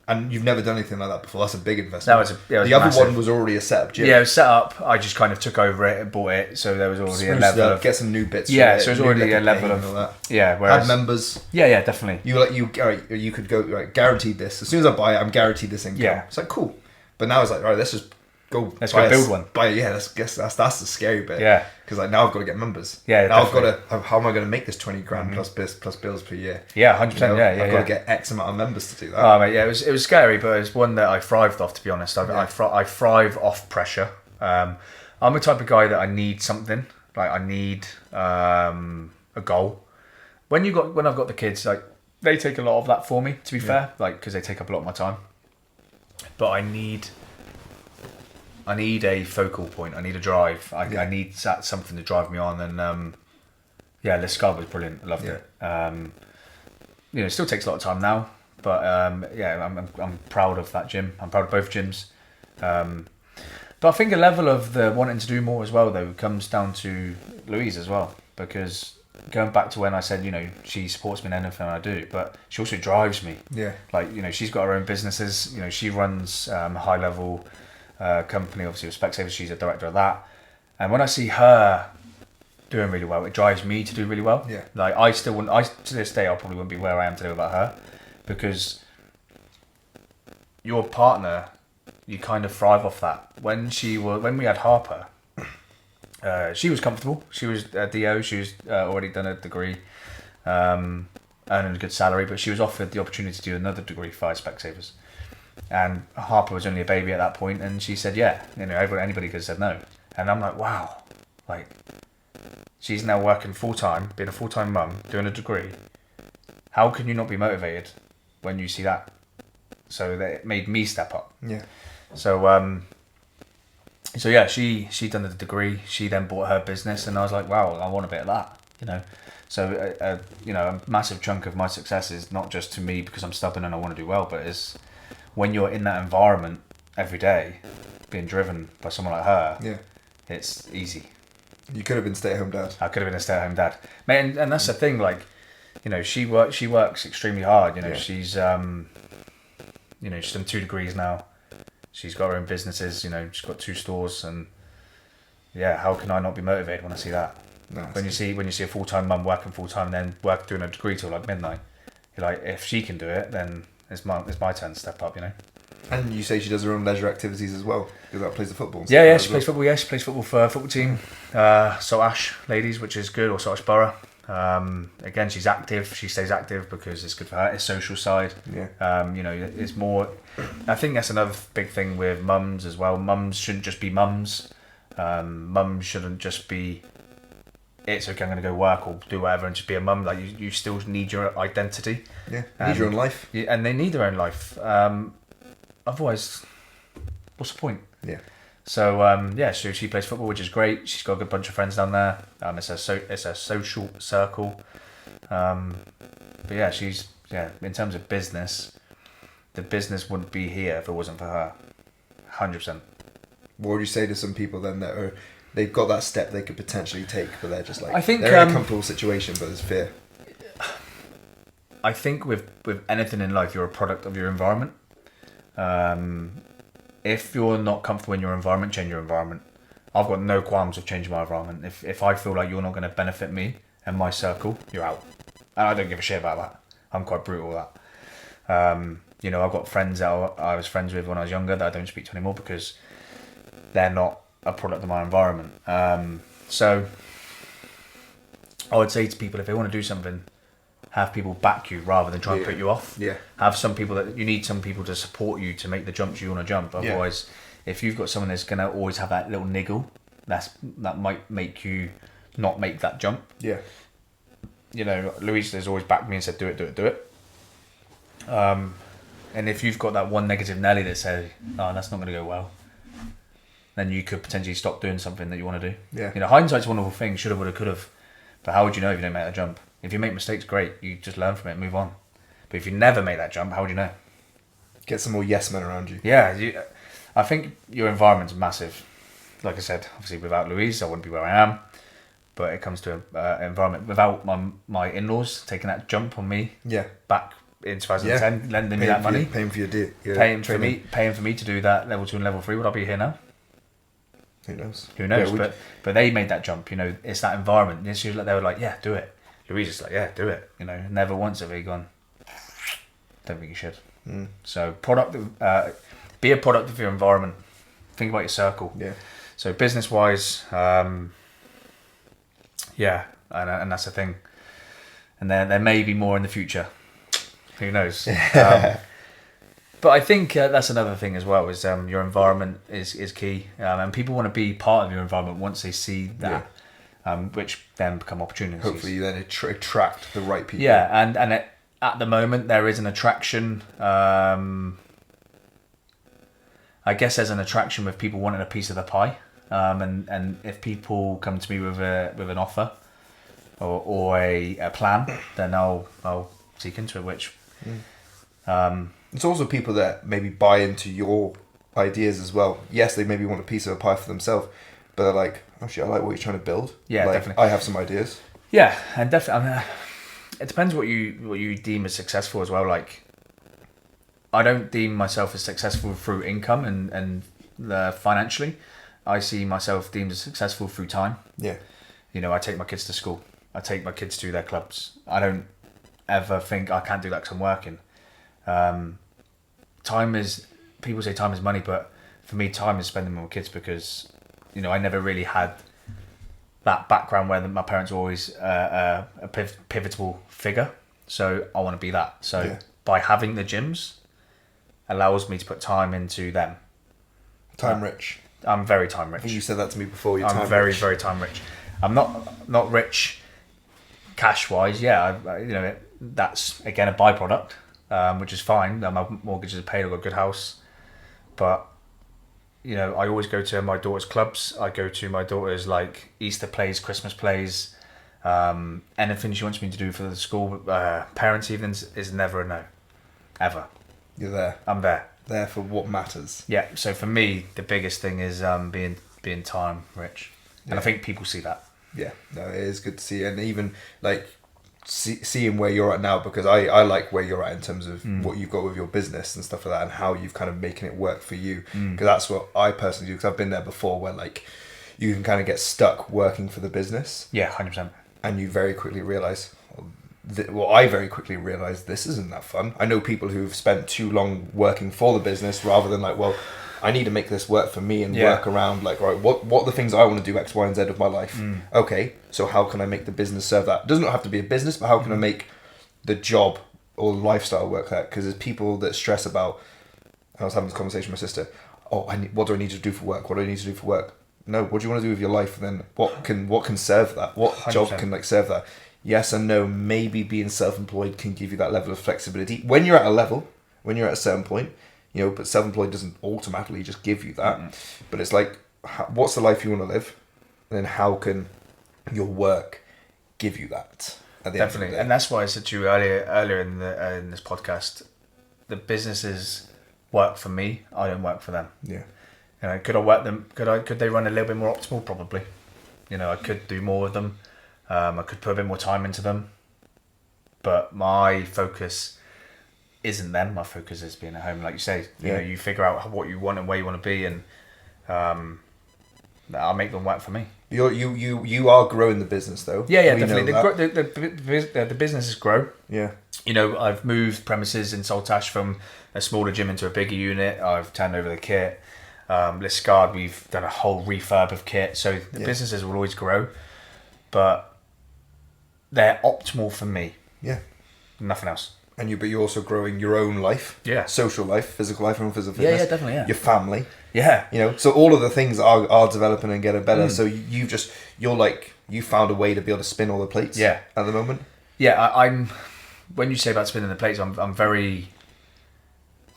And you've never done anything like that before. That's a big investment. No, the other one was already a set up gym. Yeah, it was set up. I just kind of took over it and bought it, so there was already a level of get some new bits. Yeah, so it was already a level of that. Yeah, whereas had members. Yeah, definitely. You could go guaranteed this. As soon as I buy it, I'm guaranteed this income. Yeah, it's like cool. But now it's like, right, let's just go. Let's go build one. That's the scary bit. Yeah, because like now I've got to get members. Yeah, now definitely. I've got to. How am I going to make this 20 grand plus bills per year? Yeah, 100%. I've got to get X amount of members to do that. Oh mate, yeah, it was scary, but it's one that I thrived off. To be honest, I thrive off pressure. I'm the type of guy that I need something. Like I need a goal. When I've got the kids, like they take a lot of that for me. To be fair, like because they take up a lot of my time. But I need a focal point. I need a drive. I need something to drive me on. And Liscard was brilliant. I loved it. It still takes a lot of time now, but I'm proud of that gym. I'm proud of both gyms. But I think a level of the wanting to do more as well, though, comes down to Louise as well, because going back to when I said, she supports me in anything I do, but she also drives me. Yeah. Like, she's got her own businesses. She runs a high level company, obviously with Specsavers. She's a director of that. And when I see her doing really well, it drives me to do really well. Yeah. Like I still wouldn't. To this day, I probably wouldn't be where I am today without her, because your partner, you kind of thrive off that. When we had Harper, she was comfortable. She was a DO. She was already done a degree, earning a good salary, but she was offered the opportunity to do another degree via Specsavers. And Harper was only a baby at that point, and she said, "Yeah." Anybody could have said no. And I'm like, wow, like. She's now working full-time, being a full-time mum, doing a degree. How can you not be motivated when you see that? So that it made me step up. Yeah. So she done the degree. She then bought her business, and I was like, wow, I want a bit of that, So a massive chunk of my success is not just to me because I'm stubborn and I want to do well, but is when you're in that environment every day, being driven by someone like her. Yeah. It's easy. You could have been stay-at-home dad. I could have been a stay-at-home dad, mate, and that's the thing. Like, she works extremely hard. She's she's done 2 degrees now. She's got her own businesses. She's got 2 stores, and how can I not be motivated when I see that? No, when you see a full-time mum working full-time and then doing a degree till like midnight, you're like, if she can do it, then it's my turn to step up. And you say she does her own leisure activities as well, because that plays the football. Yeah, she plays football. Yeah, she plays football for a football team, Saltash ladies, which is good, or Saltash Borough. Again, she's active. She stays active because it's good for her. It's social side. Yeah. You know, it's more. I think that's another big thing with mums as well. Mums shouldn't just be mums. Mums shouldn't just be. It's okay, I'm going to go work or do whatever and just be a mum. Like you still need your identity. Yeah. You need your own life. Yeah, and they need their own life. Otherwise, what's the point? Yeah. So so she plays football, which is great. She's got a good bunch of friends down there. It's a social circle. But yeah, in terms of business, the business wouldn't be here if it wasn't for her. 100%. What would you say to some people then that they've got that step they could potentially take, but they're just like, I think, they're in a comfortable situation, but there's fear. I think with anything in life, you're a product of your environment. If you're not comfortable in your environment, change your environment. I've got no qualms of changing my environment. If I feel like you're not going to benefit me and my circle, you're out. And I don't give a shit about that. I'm quite brutal with that. You know, I've got friends that I was friends with when I was younger that I don't speak to anymore because they're not a product of my environment. So I would say to people, if they want to do something, have people back you rather than try and put you off. Yeah. Have some people you need some people to support you to make the jumps you want to jump. Otherwise, if you've got someone that's going to always have that little niggle, that might make you not make that jump. Yeah. You know, Louise has always backed me and said, do it. And if you've got that one negative Nelly that says, oh, that's not going to go well, then you could potentially stop doing something that you want to do. Yeah. You know, hindsight's a wonderful thing. Shoulda, woulda, coulda. But how would you know if you don't make that jump? If you make mistakes, great. You just learn from it and move on. But if you never make that jump, how would you know? Get some more yes men around you. Yeah. I think your environment's massive. Like I said, obviously without Louise, I wouldn't be where I am. But it comes to environment. Without my in-laws taking that jump on me back in 2010, lending me that money. Paying for your paying for me to do that level 2 and level 3, would I be here now? Who knows? Yeah, but they made that jump. You know, it's that environment. They were like, yeah, do it. Louise is like, yeah, do it. You know, never once have they gone, don't think you should. So be a product of your environment. Think about your circle. Yeah. So business wise, and that's the thing. And there may be more in the future. Who knows? But I think that's another thing as well, is your environment is key. And people want to be part of your environment once they see that, which then become opportunities. Hopefully you then attract the right people. Yeah, and at the moment there is an attraction. I guess there's an attraction with people wanting a piece of the pie. And if people come to me with an offer or a plan, then I'll seek into it, which... It's also people that maybe buy into your ideas as well. Yes, they maybe want a piece of a pie for themselves, but they're like, oh shit, I like what you're trying to build. Yeah, like, definitely. I have some ideas. Yeah, and definitely. I mean, it depends what you deem as successful as well. Like, I don't deem myself as successful through income and financially. I see myself deemed as successful through time. Yeah. You know, I take my kids to school. I take my kids to their clubs. I don't ever think I can't do that because I'm working. People say time is money, but for me, time is spending with my kids because, you know, I never really had that background where my parents were always a pivotal figure. So I want to be that. So by having the gyms allows me to put time into them. Time rich. I'm very time rich. I think you said that to me before. I'm very, very time rich. I'm not rich cash wise. Yeah, that's again a byproduct. Which is fine. My mortgage is paid. I've got a good house, but you know, I always go to my daughter's clubs. I go to my daughter's like Easter plays, Christmas plays, anything she wants me to do for the school parents' evenings is never a no, ever. You're there. I'm there. There for what matters. Yeah. So for me, the biggest thing is being time rich, and I think people see that. Yeah. No, it is good to see, and even like. Seeing where you're at now, because I like where you're at in terms of what you've got with your business and stuff like that, and how you've kind of making it work for you, because that's what I personally do, because I've been there before where like you can kind of get stuck working for the business, 100%, and you very quickly realize, well, I very quickly realised this isn't that fun. I know people who've spent too long working for the business rather than like, well, I need to make this work for me and work around like, right, what are the things I want to do, X, Y, and Z of my life? Okay, so how can I make the business serve that? It doesn't have to be a business, but how can I make the job or lifestyle work that? Because there's people that stress about, I was having this conversation with my sister, what do I need to do for work? What do I need to do for work? No, what do you want to do with your life? And then what can serve that? What 100%. Job can like serve that? Yes and no, maybe being self-employed can give you that level of flexibility. When you're at a level, when you're at a certain point, you know, but self-employed doesn't automatically just give you that. But it's like, what's the life you want to live? And then how can your work give you that? Definitely. And that's why I said to you earlier in this podcast, the businesses work for me, I don't work for them. Yeah. You know, could I work them? Could they run a little bit more optimal? Probably. You know, I could do more with them. I could put a bit more time into them. But my focus isn't them. My focus is being at home. Like you say, you know, you figure out what you want and where you want to be, and I'll make them work for me. You are growing the business though. Yeah, definitely. The businesses grow. Yeah. You know, I've moved premises in Saltash from a smaller gym into a bigger unit. I've turned over the kit. Liscard, we've done a whole refurb of kit. So the businesses will always grow, but they're optimal for me. Yeah. Nothing else. But you're also growing your own life. Yeah. Social life, physical life, and physical fitness. Yeah, definitely. Yeah. Your family. Yeah. You know, so all of the things are developing and getting better. So you found a way to be able to spin all the plates. Yeah. At the moment. Yeah, I'm. When you say about spinning the plates,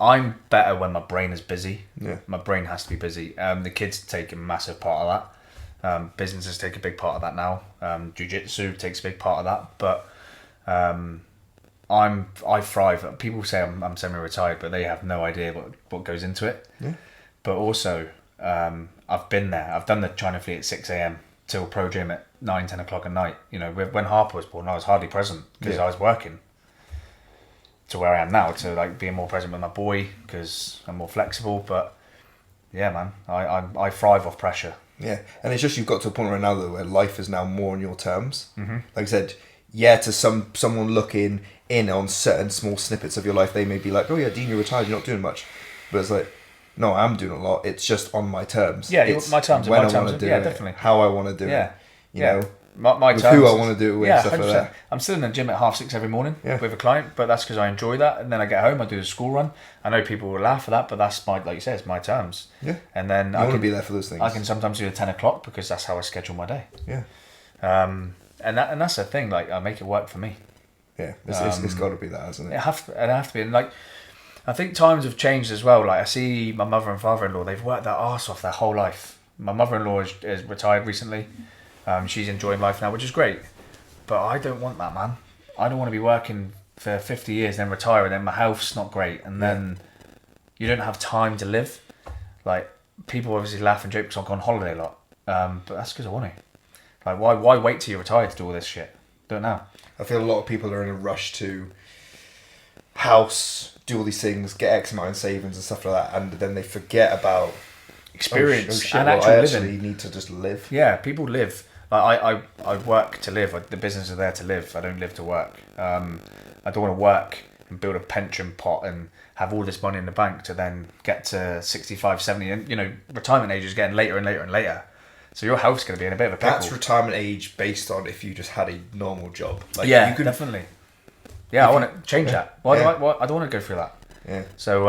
I'm better when my brain is busy. Yeah. My brain has to be busy. The kids take a massive part of that. Businesses take a big part of that now. Jiu-jitsu takes a big part of that. But I thrive. People say I'm semi-retired, but they have no idea what goes into it. Yeah. But also, I've been there. I've done the China Fleet at 6 a.m. till pro gym at 9-10 o'clock at night. You know, when Harper was born, I was hardly present because I was working. To where I am now, to like being more present with my boy because I'm more flexible. But yeah, man, I thrive off pressure. Yeah, and it's just you've got to a point right now though where life is now more on your terms. Mm-hmm. Like I said, yeah, to someone looking in on certain small snippets of your life, they may be like, "Oh yeah, Dean, you're retired, you're not doing much," but it's like, no, I'm doing a lot. It's just on my terms. Yeah, it's my terms. When my I want to do it, definitely. how I want to do it. You know. My with terms, who I want to do it with, stuff 100%. like that. I'm still in the gym at 6:30 every morning with a client, but that's because I enjoy that. And then I get home, I do the school run. I know people will laugh at that, but that's like you said, it's my terms. Yeah. And then I want to be there for those things. I can sometimes do a 10 o'clock because that's how I schedule my day. Yeah. And that's the thing. Like I make it work for me. Yeah, it's got to be that, hasn't it? It have to be. And like, I think times have changed as well. Like I see my mother and father-in-law; they've worked their arse off their whole life. My mother-in-law is retired recently. She's enjoying life now, which is great. But I don't want that, man. I don't want to be working for 50 years, then retire, and then my health's not great, and then you don't have time to live. Like people obviously laugh and joke because I go on holiday a lot, but that's because I want to. Like why wait till you're retired to do all this shit? Do it now. I feel a lot of people are in a rush to house, do all these things, get X amount of savings and stuff like that, and then they forget about experience and actual I living. actually need to just live. Yeah, people live. Like I work to live. The business is there to live. I don't live to work. I don't want to work and build a pension pot and have all this money in the bank to then get to 65, 70. And, you know, retirement age is getting later and later and later. So your health's going to be in a bit of a pickle. That's retirement age based on if you just had a normal job. Like yeah, you could, definitely. Yeah, I want to change that. Why I don't want to go through that. Yeah. So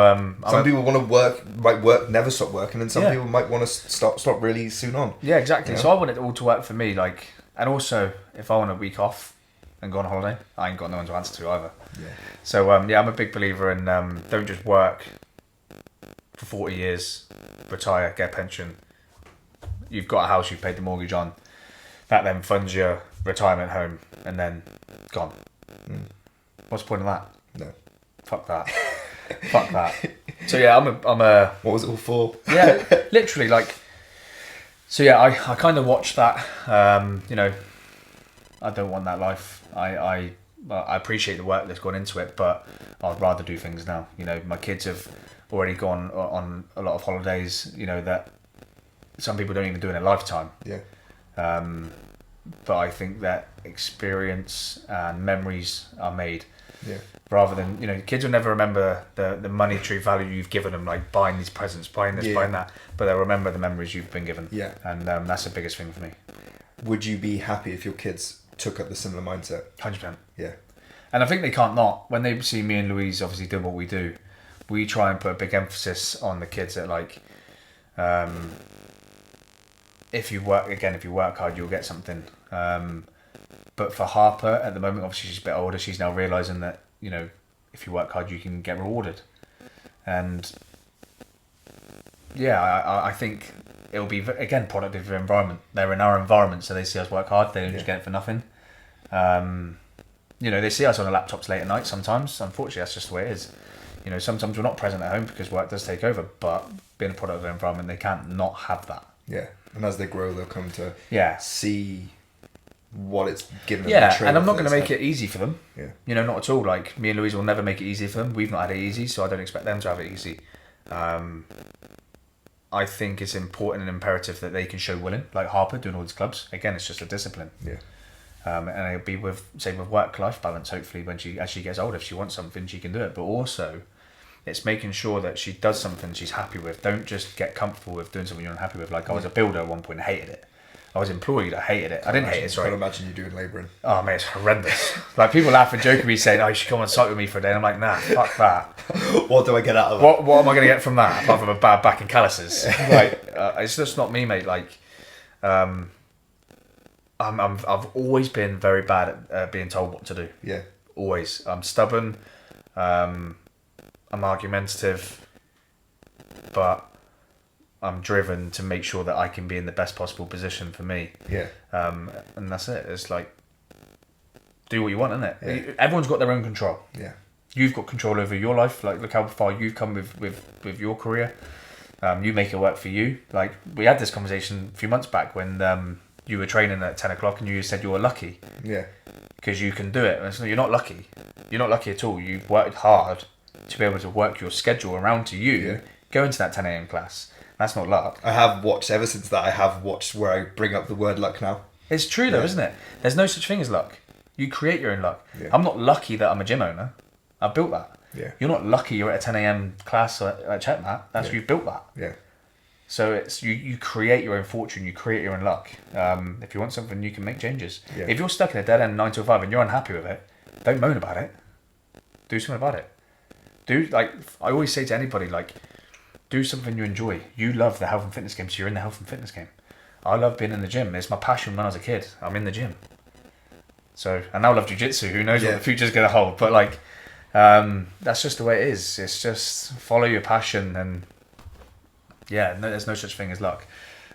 some people want to never stop working, and some people might want to stop really soon on. Yeah, exactly. You know? So I want it all to work for me. Like, and also if I want a week off and go on holiday, I ain't got no one to answer to either. Yeah. So I'm a big believer in don't just work for 40 years, retire, get a pension. You've got a house you've paid the mortgage on. That then funds your retirement home, and then gone. What's the point of that? No. Fuck that. Fuck that. So yeah, I'm a. What was it all for? Yeah, literally like. So yeah, I kind of watched that. You know, I don't want that life. I appreciate the work that's gone into it, but I'd rather do things now. You know, my kids have already gone on a lot of holidays. You know that some people don't even do in a lifetime. Yeah. but I think that experience and memories are made. Yeah. Rather than, kids will never remember the monetary value you've given them, like buying these presents, buying this, buying that, but they'll remember the memories you've been given. Yeah. And that's the biggest thing for me. Would you be happy if your kids took up the similar mindset? 100%. Yeah. And I think they can't not. When they see me and Louise obviously do what we do, we try and put a big emphasis on the kids that, like, if you work hard, you'll get something. But for Harper, at the moment, obviously she's a bit older, she's now realising that, if you work hard, you can get rewarded. And yeah, I think it'll be, again, product of your environment. They're in our environment, so they see us work hard. They don't just get it for nothing. They see us on the laptops late at night sometimes. Unfortunately, that's just the way it is. Sometimes we're not present at home because work does take over, but being a product of their environment, they can't not have that. Yeah. And as they grow, they'll come to see what it's given them. Yeah, and I'm not going to make it easy for them. Yeah. Not at all. Like, me and Louise will never make it easy for them. We've not had it easy, so I don't expect them to have it easy. I think it's important and imperative that they can show willing, like Harper doing all these clubs. Again, it's just a discipline. Yeah. And it'll be with work-life balance, hopefully, as she gets older. If she wants something, she can do it. But also, it's making sure that she does something she's happy with. Don't just get comfortable with doing something you're unhappy with. Like, I was a builder at one point and hated it. I was employed, I hated it. I didn't hate it, sorry. I can't imagine you doing labouring. Oh, mate, it's horrendous. Like, people laugh and joke at me saying, you should come on site with me for a day. And I'm like, nah, fuck that. What do I get out of it? What am I going to get from that, apart from a bad back and calluses? It's just not me, mate. Like, I've always been very bad at being told what to do. Yeah. Always. I'm stubborn. I'm argumentative. But I'm driven to make sure that I can be in the best possible position for me. Yeah. And that's it. It's like, do what you want, isn't it? Yeah. Everyone's got their own control. Yeah. You've got control over your life. Like, look how far you've come with your career. You make it work for you. Like, we had this conversation a few months back when you were training at 10 o'clock and you said you were lucky. Yeah. Because you can do it. And so you're not lucky. You're not lucky at all. You've worked hard to be able to work your schedule around to you, go into that 10 a.m. class. That's not luck. I have watched, ever since that, I have watched where I bring up the word luck now. It's true though, isn't it? There's no such thing as luck. You create your own luck. Yeah. I'm not lucky that I'm a gym owner. I built that. Yeah. You're not lucky you're at a 10 a.m. class at Chetmat. That's you've built that. Yeah. So it's you create your own fortune. You create your own luck. If you want something, you can make changes. Yeah. If you're stuck in a dead end 9 to 5 and you're unhappy with it, don't moan about it. Do something about it. I always say to anybody, like, do something you enjoy. You love the health and fitness game, so you're in the health and fitness game. I love being in the gym. It's my passion when I was a kid. I'm in the gym. So, I now love jiu-jitsu. Who knows what the future's going to hold. But, like, that's just the way it is. It's just follow your passion and, there's no such thing as luck.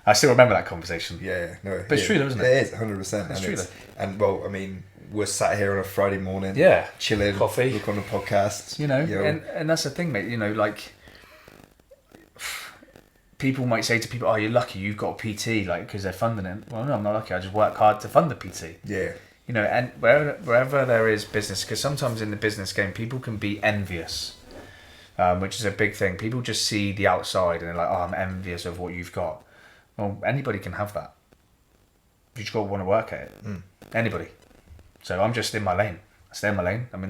I still remember that conversation. Yeah, no. But it's true though, isn't it? It is, 100%. It's true though. And, well, I mean, we're sat here on a Friday morning. Yeah. Chilling. Coffee. Look on the podcast. And that's the thing, mate. Like, people might say to people, "Oh, you're lucky. You've got a PT, like, because they're funding it." Well, no, I'm not lucky. I just work hard to fund the PT. Yeah. And wherever there is business, because sometimes in the business game, people can be envious, which is a big thing. People just see the outside and they're like, "Oh, I'm envious of what you've got." Well, anybody can have that. You just got to want to work at it. Anybody. So I'm just in my lane. I stay in my lane. I'm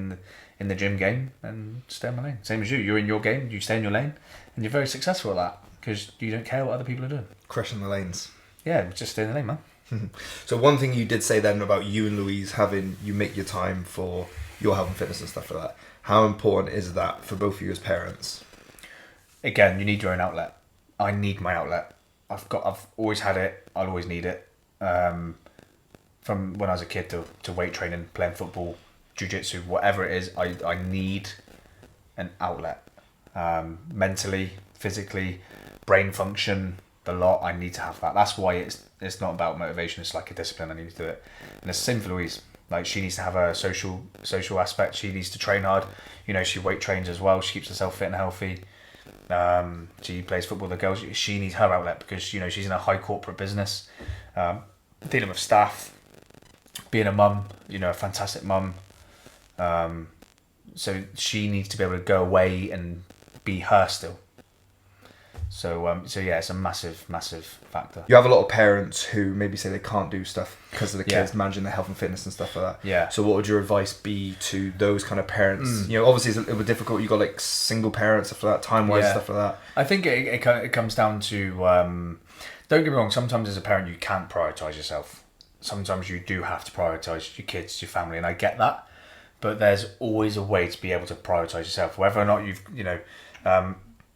in the gym game and stay in my lane. Same as you. You're in your game. You stay in your lane, and you're very successful at that because you don't care what other people are doing. Crushing the lanes. Yeah, just stay in the lane, man. So one thing you did say then about you and Louise you make your time for your health and fitness and stuff like that. How important is that for both of you as parents? Again, you need your own outlet. I need my outlet. I've always had it. I'll always need it. From when I was a kid to weight training, playing football, jiu-jitsu, whatever it is, I need an outlet. Mentally, physically, brain function, the lot, I need to have that. That's why it's not about motivation, it's like a discipline. I need to do it. And it's the same for Louise. Like, she needs to have a social aspect. She needs to train hard. She weight trains as well. She keeps herself fit and healthy. She plays football with the girls. She needs her outlet because, she's in a high corporate business, dealing with staff, being a mum, a fantastic mum. So she needs to be able to go away and be her still. So yeah, it's a massive factor. You have a lot of parents who maybe say they can't do stuff because of the kids managing their health and fitness and stuff like that. Yeah. So what would your advice be to those kind of parents? You know, obviously it's a little bit difficult. You got like single parents, stuff like that, time-wise, stuff like that. I think it comes down to, don't get me wrong, sometimes as a parent you can't prioritise yourself. Sometimes you do have to prioritise your kids, your family, and I get that. But there's always a way to be able to prioritise yourself. Whether or not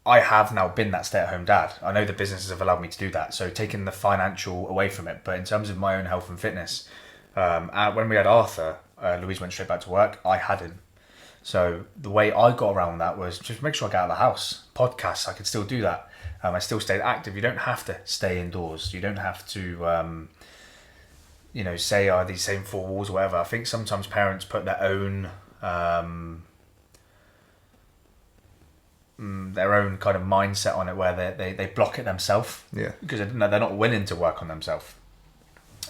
I have now been that stay-at-home dad. I know the businesses have allowed me to do that, so taking the financial away from it. But in terms of my own health and fitness, when we had Arthur, Louise went straight back to work. I hadn't. So the way I got around that was just make sure I get out of the house. Podcasts, I could still do that. I still stayed active. You don't have to stay indoors. You don't have to, say these same four walls or whatever. I think sometimes parents put their own kind of mindset on it where they block it themselves. Yeah. Because they're not willing to work on themselves.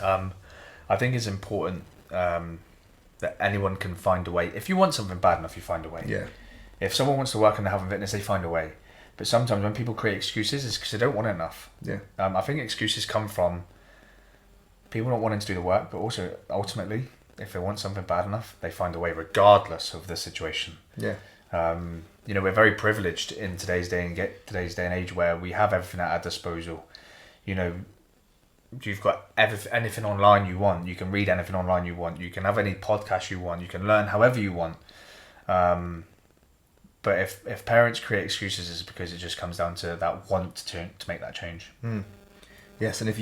I think it's important that anyone can find a way. If you want something bad enough, you find a way. Yeah. If someone wants to work on their health and fitness, they find a way. But sometimes when people create excuses, it's because they don't want it enough. Yeah. I think excuses come from people not wanting to do the work, but also ultimately, if they want something bad enough, they find a way regardless of the situation. Yeah. We're very privileged in today's day and age where we have everything at our disposal. You've got anything online you want. You can read anything online you want. You can have any podcast you want. You can learn however you want. But if parents create excuses, it's because it just comes down to that want to make that change. Yes, and if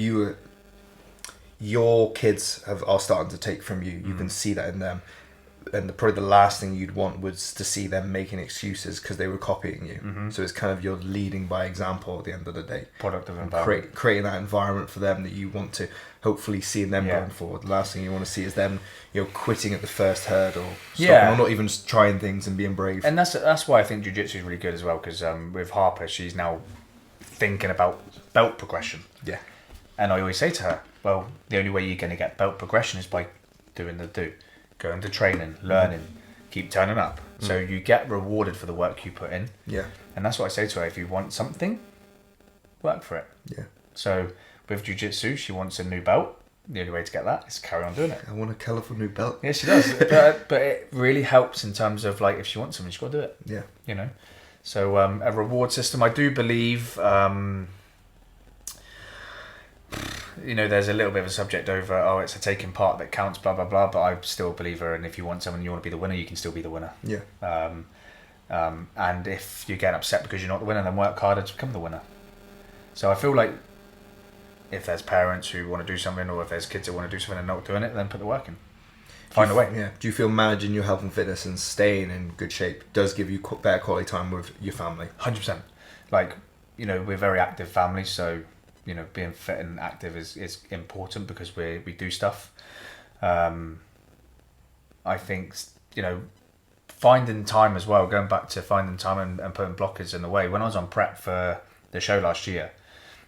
your kids are starting to take from you, you can see that in them. And probably the last thing you'd want was to see them making excuses because they were copying you. Mm-hmm. So it's kind of you're leading by example at the end of the day. Product of environment. Creating that environment for them that you want to hopefully see in them going forward. The last thing you want to see is them, quitting at the first hurdle, or not even just trying things and being brave. And that's why I think jiu-jitsu is really good as well, because with Harper, she's now thinking about belt progression. Yeah. And I always say to her, well, the only way you're going to get belt progression is by doing the do. Going to training, learning, keep turning up. So you get rewarded for the work you put in. Yeah. And that's what I say to her. If you want something, work for it. Yeah. So with jiu-jitsu, she wants a new belt. The only way to get that is carry on doing it. I want a colourful new belt. Yeah, she does. but it really helps in terms of if she wants something, she's got to do it. Yeah. So a reward system. I do believe... there's a little bit of a subject over, it's a taking part that counts, blah, blah, blah, but I still believe her, and if you want someone, you want to be the winner, you can still be the winner. Yeah. And if you're getting upset because you're not the winner, then work harder to become the winner. So I feel like if there's parents who want to do something, or if there's kids who want to do something and not doing it, then put the work in. Find a way. Yeah. Do you feel managing your health and fitness and staying in good shape does give you better quality time with your family? 100%. We're a very active family, so... being fit and active is important because we do stuff. I think, finding time as well, going back to finding time and putting blockers in the way. When I was on prep for the show last year,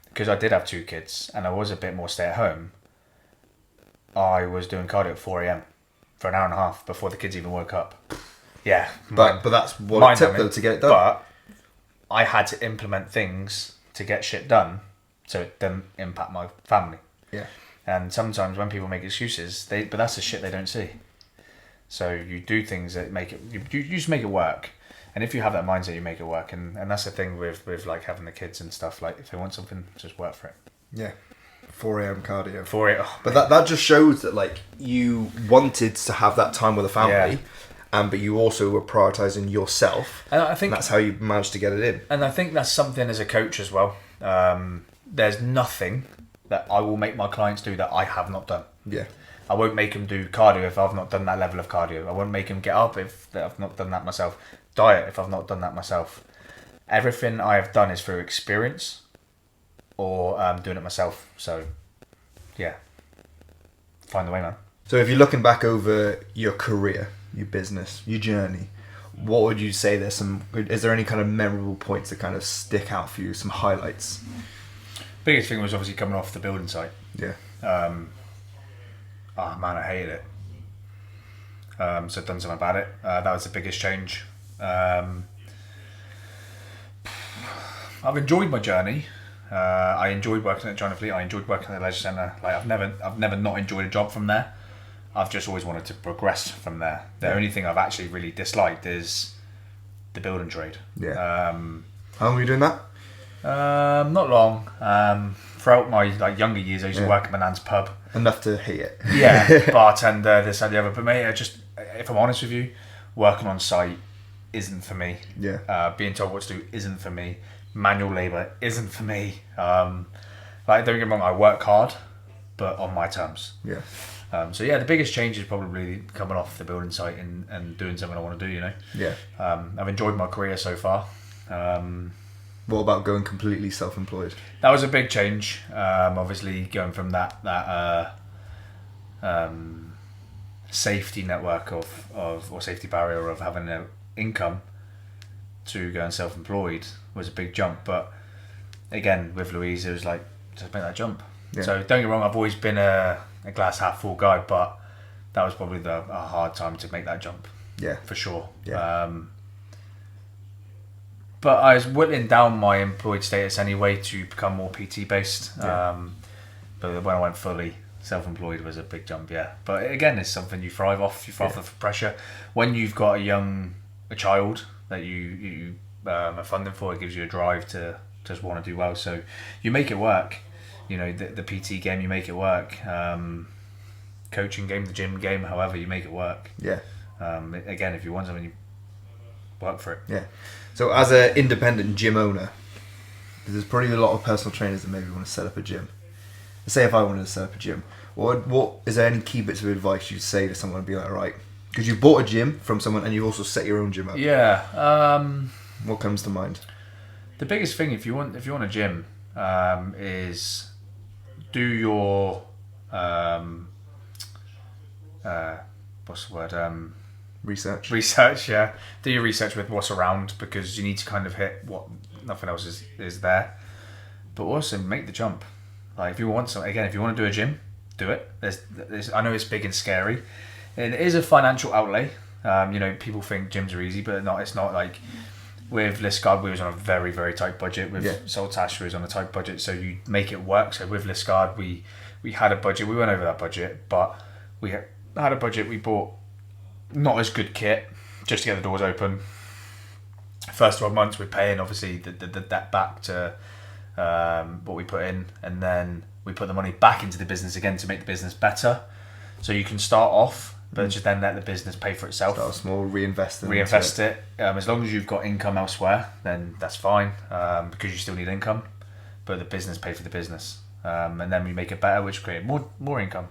because I did have 2 kids and I was a bit more stay at home, I was doing cardio at 4 a.m. for an hour and a half before the kids even woke up. Yeah. But that's what it took though to get it done. But I had to implement things to get shit done so it didn't impact my family. Yeah. And sometimes when people make excuses, but that's the shit they don't see. So you do things that make it, you just make it work. And if you have that mindset, you make it work. And that's the thing with having the kids and stuff. If they want something, just work for it. Yeah. 4 a.m. cardio. 4 a.m. But that just shows that you wanted to have that time with the family. Yeah. But you also were prioritising yourself. And I think that's how you managed to get it in. And I think that's something as a coach as well. There's nothing that I will make my clients do that I have not done. Yeah. I won't make them do cardio if I've not done that level of cardio. I won't make them get up if I've not done that myself. Diet if I've not done that myself. Everything I have done is through experience or doing it myself. So, yeah. Find the way, man. So if you're looking back over your career, your business, your journey, what would you say is there any kind of memorable points that kind of stick out for you, some highlights? Biggest thing was obviously coming off the building site. Yeah. I hated it. So I've done something about it. That was the biggest change. I've enjoyed my journey. I enjoyed working at China Fleet. I enjoyed working at the leisure centre. Like I've never not enjoyed a job from there. I've just always wanted to progress from there. The only thing I've actually really disliked is the building trade. Yeah. How long were you doing that? Not long. Throughout my younger years, I used to work at my nan's pub. Enough to hate it. Yeah, bartender, this, that, the other. But mate, if I'm honest with you, working on site isn't for me. Yeah. Being told what to do isn't for me. Manual labour isn't for me. Don't get me wrong, I work hard, but on my terms. Yeah. So the biggest change is probably coming off the building site and doing something I want to do, Yeah. I've enjoyed my career so far. What about going completely self-employed? That was a big change. Obviously going from that safety network or safety barrier of having an income to going self-employed was a big jump. But again, with Louise, it was like, just make that jump. Yeah. So don't get me wrong, I've always been a glass half full guy, but that was probably a hard time to make that jump. Yeah. For sure. Yeah. But I was whittling down my employed status anyway to become more PT based. Yeah. But when I went fully self-employed was a big jump, yeah. But again, it's something you thrive off. You thrive off the pressure. When you've got a child that you are funding for, it gives you a drive to just want to do well. So you make it work. The PT game, you make it work. Coaching game, the gym game, however, you make it work. Yeah. Again, if you want something, you work for it. Yeah. So as an independent gym owner, there's probably a lot of personal trainers that maybe want to set up a gym. Say if I wanted to set up a gym, what is there any key bits of advice you'd say to someone and be like, right, because you bought a gym from someone and you've also set your own gym up. Yeah. What comes to mind? The biggest thing if you want a gym is do your what's the word? Research, yeah. Do your research with what's around, because you need to kind of hit what nothing else is there. But also make the jump. Like if you want to do a gym, do it. There's I know it's big and scary. It is a financial outlay. People think gyms are easy, but it's not. Like with Liscard, we was on a very, very tight budget. With Saltash, we was on a tight budget. So you make it work. So with Liscard, we had a budget. We went over that budget, but we had a budget. We bought not as good kit just to get the doors open. First 12 months we're paying obviously the debt back to what we put in, and then we put the money back into the business again to make the business better. So you can start off, but just then let the business pay for itself. Start small, reinvest it. As long as you've got income elsewhere, then that's fine, because you still need income, but the business pay for the business, and then we make it better, which create more income.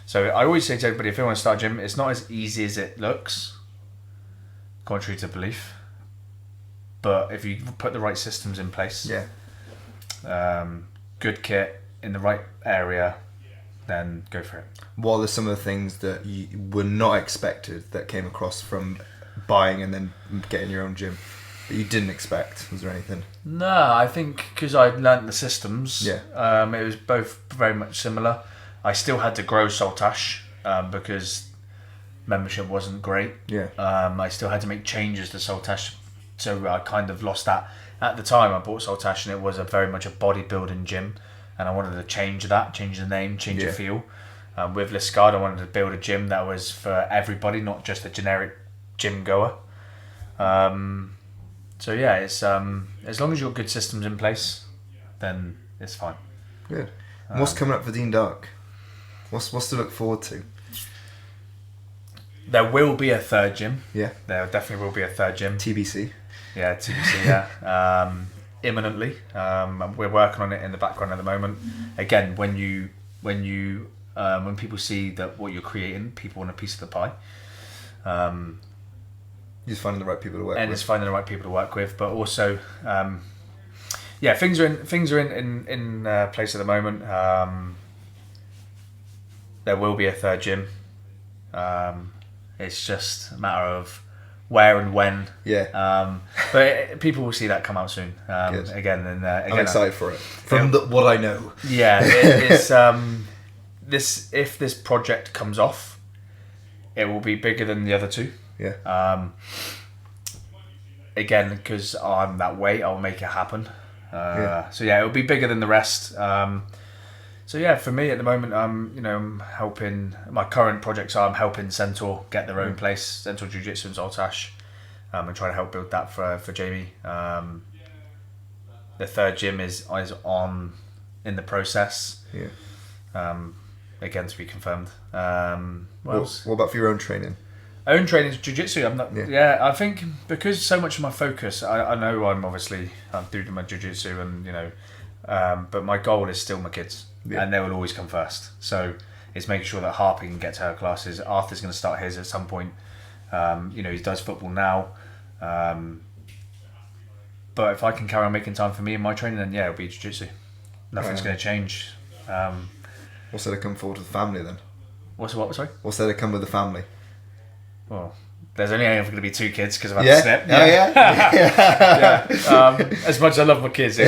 So I always say to everybody, if you want to start a gym, it's not as easy as it looks, contrary to belief. But if you put the right systems in place, good kit in the right area, then go for it. What are some of the things that you were not expected that came across from buying and then getting your own gym that you didn't expect? Was there anything? No, I think because I'd learnt the systems, it was both very much similar. I still had to grow Saltash because membership wasn't great. Yeah. I still had to make changes to Saltash, so I kind of lost that. At the time, I bought Saltash and it was very much a bodybuilding gym, and I wanted to change that, change the name, change the feel. With Liscard, I wanted to build a gym that was for everybody, not just a generic gym goer. So yeah, it's as long as you've got good systems in place, then it's fine. Good. And what's coming up for Dean Dark? What's to look forward to? There will be a third gym. Yeah. There definitely will be a third gym. TBC. Yeah, TBC, yeah. Imminently. We're working on it in the background at the moment. Again, when people see that what you're creating, people want a piece of the pie. You're just finding the right people to work with. And it's finding the right people to work with, but also, things are in place at the moment. There will be a third gym. It's just a matter of where and when. Yeah. But people will see that come out soon. Again, I'm excited for it. From what I know. Yeah, it's if this project comes off, it will be bigger than the other two. Yeah. Again, because I'm that way, I'll make it happen. So yeah, it'll be bigger than the rest. So yeah, for me at the moment, I'm helping my current projects. I'm helping Centaur get their own place, Centaur Jiu Jitsu in Zoltash, and trying to help build that for Jamie. The third gym is on in the process. Yeah. Again to be confirmed. What about for your own training? Own training is jiu-jitsu. I'm not. Yeah, I think because so much of my focus, I know I'm doing my jiu-jitsu and but my goal is still my kids, and they will always come first. So it's making sure that Harper can get to her classes. Arthur's going to start his at some point. He does football now. But if I can carry on making time for me and my training, then it'll be jiu-jitsu. Nothing's going to change. What's there to come forward with the family then? What's what? Sorry. What's there to come with the family? Well, there's only ever going to be 2 kids because I've had the snip. As much as I love my kids, I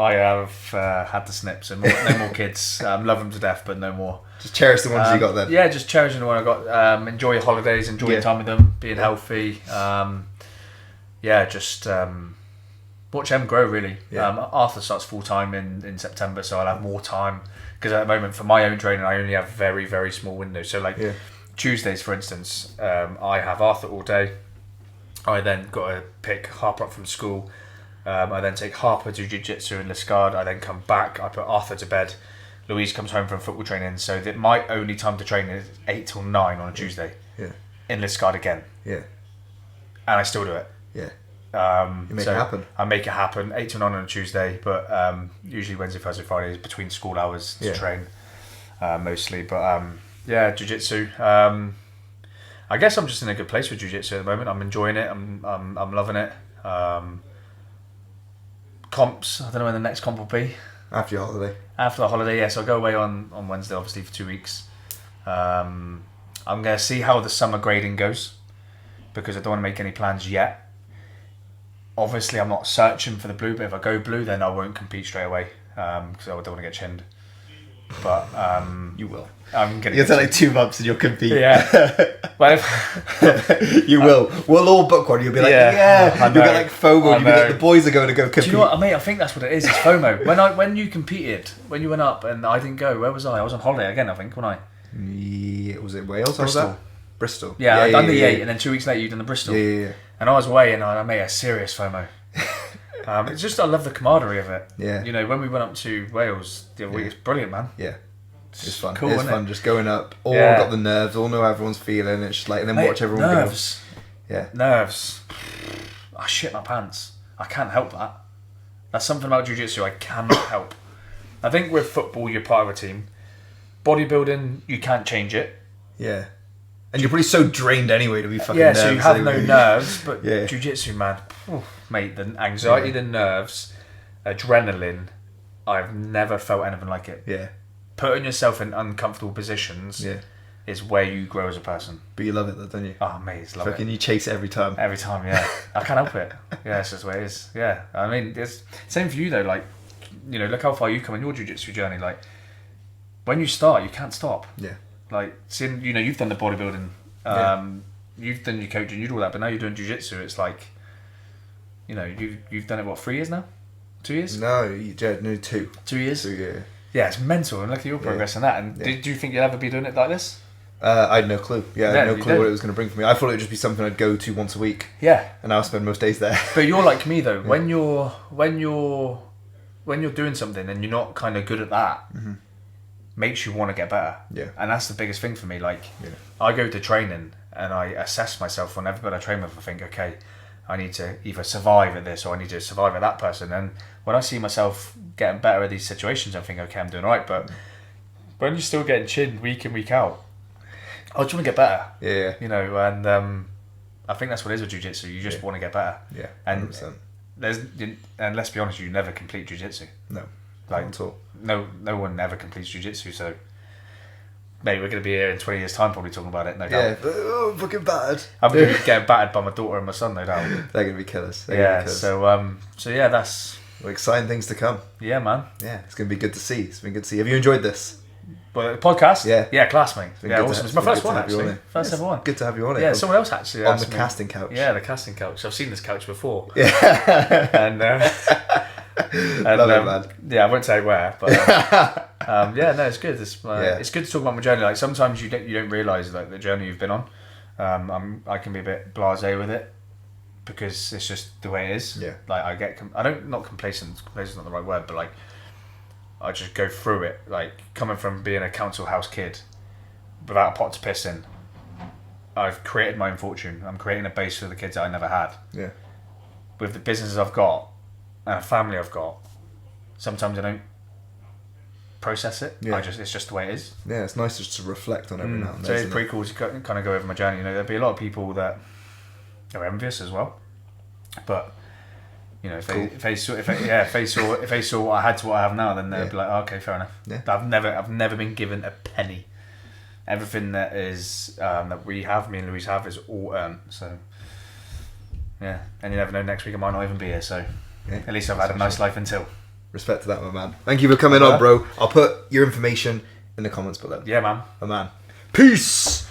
have had the snip, so no more kids. Love them to death, but no more. Just cherish the ones you got then. Yeah, just cherishing the one I got. Enjoy your holidays, enjoy your time with them, being healthy. Just watch them grow really. Arthur starts full time in September, so I'll have more time. Because at the moment, for my own training, I only have very, very small windows. So Tuesdays, for instance, I have Arthur all day. I then got to pick Harper up from school. I then take Harper to jiu-jitsu in Liscard. I then come back. I put Arthur to bed. Louise comes home from football training. So that my only time to train is 8 till 9 on a Tuesday. Yeah. In Liscard again. Yeah. And I still do it. Yeah. You make it happen. I make it happen 8 to 9 on a Tuesday, but usually Wednesday, Thursday, Friday is between school hours to train mostly. But jiu-jitsu. I guess I'm just in a good place with jiu-jitsu at the moment. I'm enjoying it. I'm loving it. Comps. I don't know when the next comp will be. After your holiday. After the holiday, yes. I'll go away on Wednesday, obviously for 2 weeks. I'm going to see how the summer grading goes because I don't want to make any plans yet. Obviously, I'm not searching for the blue, but if I go blue, then I won't compete straight away because I don't want to get chinned. But you will. I'm gonna. You'll take 2 months and you'll compete. Yeah. Well, you will. We'll all book one. You'll be like, You'll get like FOMO. You'll be like, the boys are going to go compete. Do you know what, mate? I think that's what it is. It's FOMO. When you competed, when you went up and I didn't go, where was I? I was on holiday again. I think, wasn't I? Yeah, was it Wales? Bristol. Bristol. Yeah, I'd done the 8, and then 2 weeks later you'd done the Bristol. Yeah. And I was away, and I made a serious FOMO. It's just I love the camaraderie of it. Yeah. When we went up to Wales the other week, it's brilliant, man. Yeah. It's fun. Cool, it's isn't fun it? Just going up. All got the nerves. All know how everyone's feeling. It's just like, and then watch everyone nerves. go. Yeah. Nerves. I shit my pants. I can't help that. That's something about jiu-jitsu I cannot help. I think with football, you're part of a team. Bodybuilding, you can't change it. Yeah. And you're probably so drained anyway to be fucking nervous. Yeah, so you have no nerves, but Yeah. jiu-jitsu, man, mate, the anxiety, the nerves, adrenaline, I've never felt anything like it. Yeah. Putting yourself in uncomfortable positions is where you grow as a person. But you love it though, don't you? Oh, mate, it's love Fucking it. you chase it every time. Every time, yeah. I can't help it. Yeah, it's just the way it is. Yeah. I mean, it's same for you though, like, look how far you've come in your jiu-jitsu journey. Like, when you start, you can't stop. Yeah. Like, seeing, you've done the bodybuilding, you've done your coaching, you do all that, but now you're doing jiu-jitsu, it's like, you've done it, what, 3 years now? 2 years? No, 2. 2 years? 2, yeah. Yeah, it's mental, and look at your progress in that. And do you think you'll ever be doing it like this? I had no clue. I had no clue don't. what it was going to bring for me. I thought it would just be something I'd go to once a week. Yeah. And I'll spend most days there. But you're like me though. When you're doing something and you're not kind of good at that, makes you want to get better. Yeah. And that's the biggest thing for me. Like, I go to training and I assess myself on everybody I train with. I think, okay, I need to either survive at this or I need to survive at that person. And when I see myself getting better at these situations, I think, okay, I'm doing all right. But when you're still getting chinned week in, week out, I just want to get better. Yeah. And I think that's what it is with jiu-jitsu. You just want to get better. Yeah. 100%. And let's be honest, you never complete jiu-jitsu. No. Like, not at all. No one ever completes jiu-jitsu, so maybe we're going to be here in 20 years' time probably talking about it, no doubt. Yeah, fucking bad. I'm going to be getting battered by my daughter and my son, no doubt. They're going to be killers. So yeah, that's... Well, exciting things to come. Yeah, man. Yeah, it's going to be good to see. It's been good to see. Have you enjoyed this? But the podcast, yeah, class, mate. Yeah, awesome. It's my first one, actually. First ever one. Good to have you on it. Yeah, someone else actually on the casting couch. Yeah, the casting couch. I've seen this couch before. Yeah, and love it, man. Yeah, I won't say where, but yeah, no, it's good. It's good to talk about my journey. Like sometimes you don't realise like the journey you've been on. I can be a bit blasé with it because it's just the way it is. Yeah. Like I get not complacent. Complacent's not the right word, but like I just go through it. Like coming from being a council house kid without a pot to piss in, I've created my own fortune. I'm creating a base for the kids that I never had. Yeah. With the businesses I've got and a family I've got, sometimes I don't process it. Yeah. It's just the way it is. Yeah, it's nice just to reflect on every now and then. So it's pretty cool to kind of go over my journey. You know, there'll be a lot of people that are envious as well, but you know, if they saw what I had to what I have now, then they'd be like, oh, okay, fair enough. Yeah. I've never been given a penny. Everything that is that we have, me and Louise have, is all earned. So yeah, and you never know. Next week I might not even be here. So at least I've had a nice life until. Respect to that, my man. Thank you for coming on, bro. I'll put your information in the comments below. Yeah, man. My man. Peace.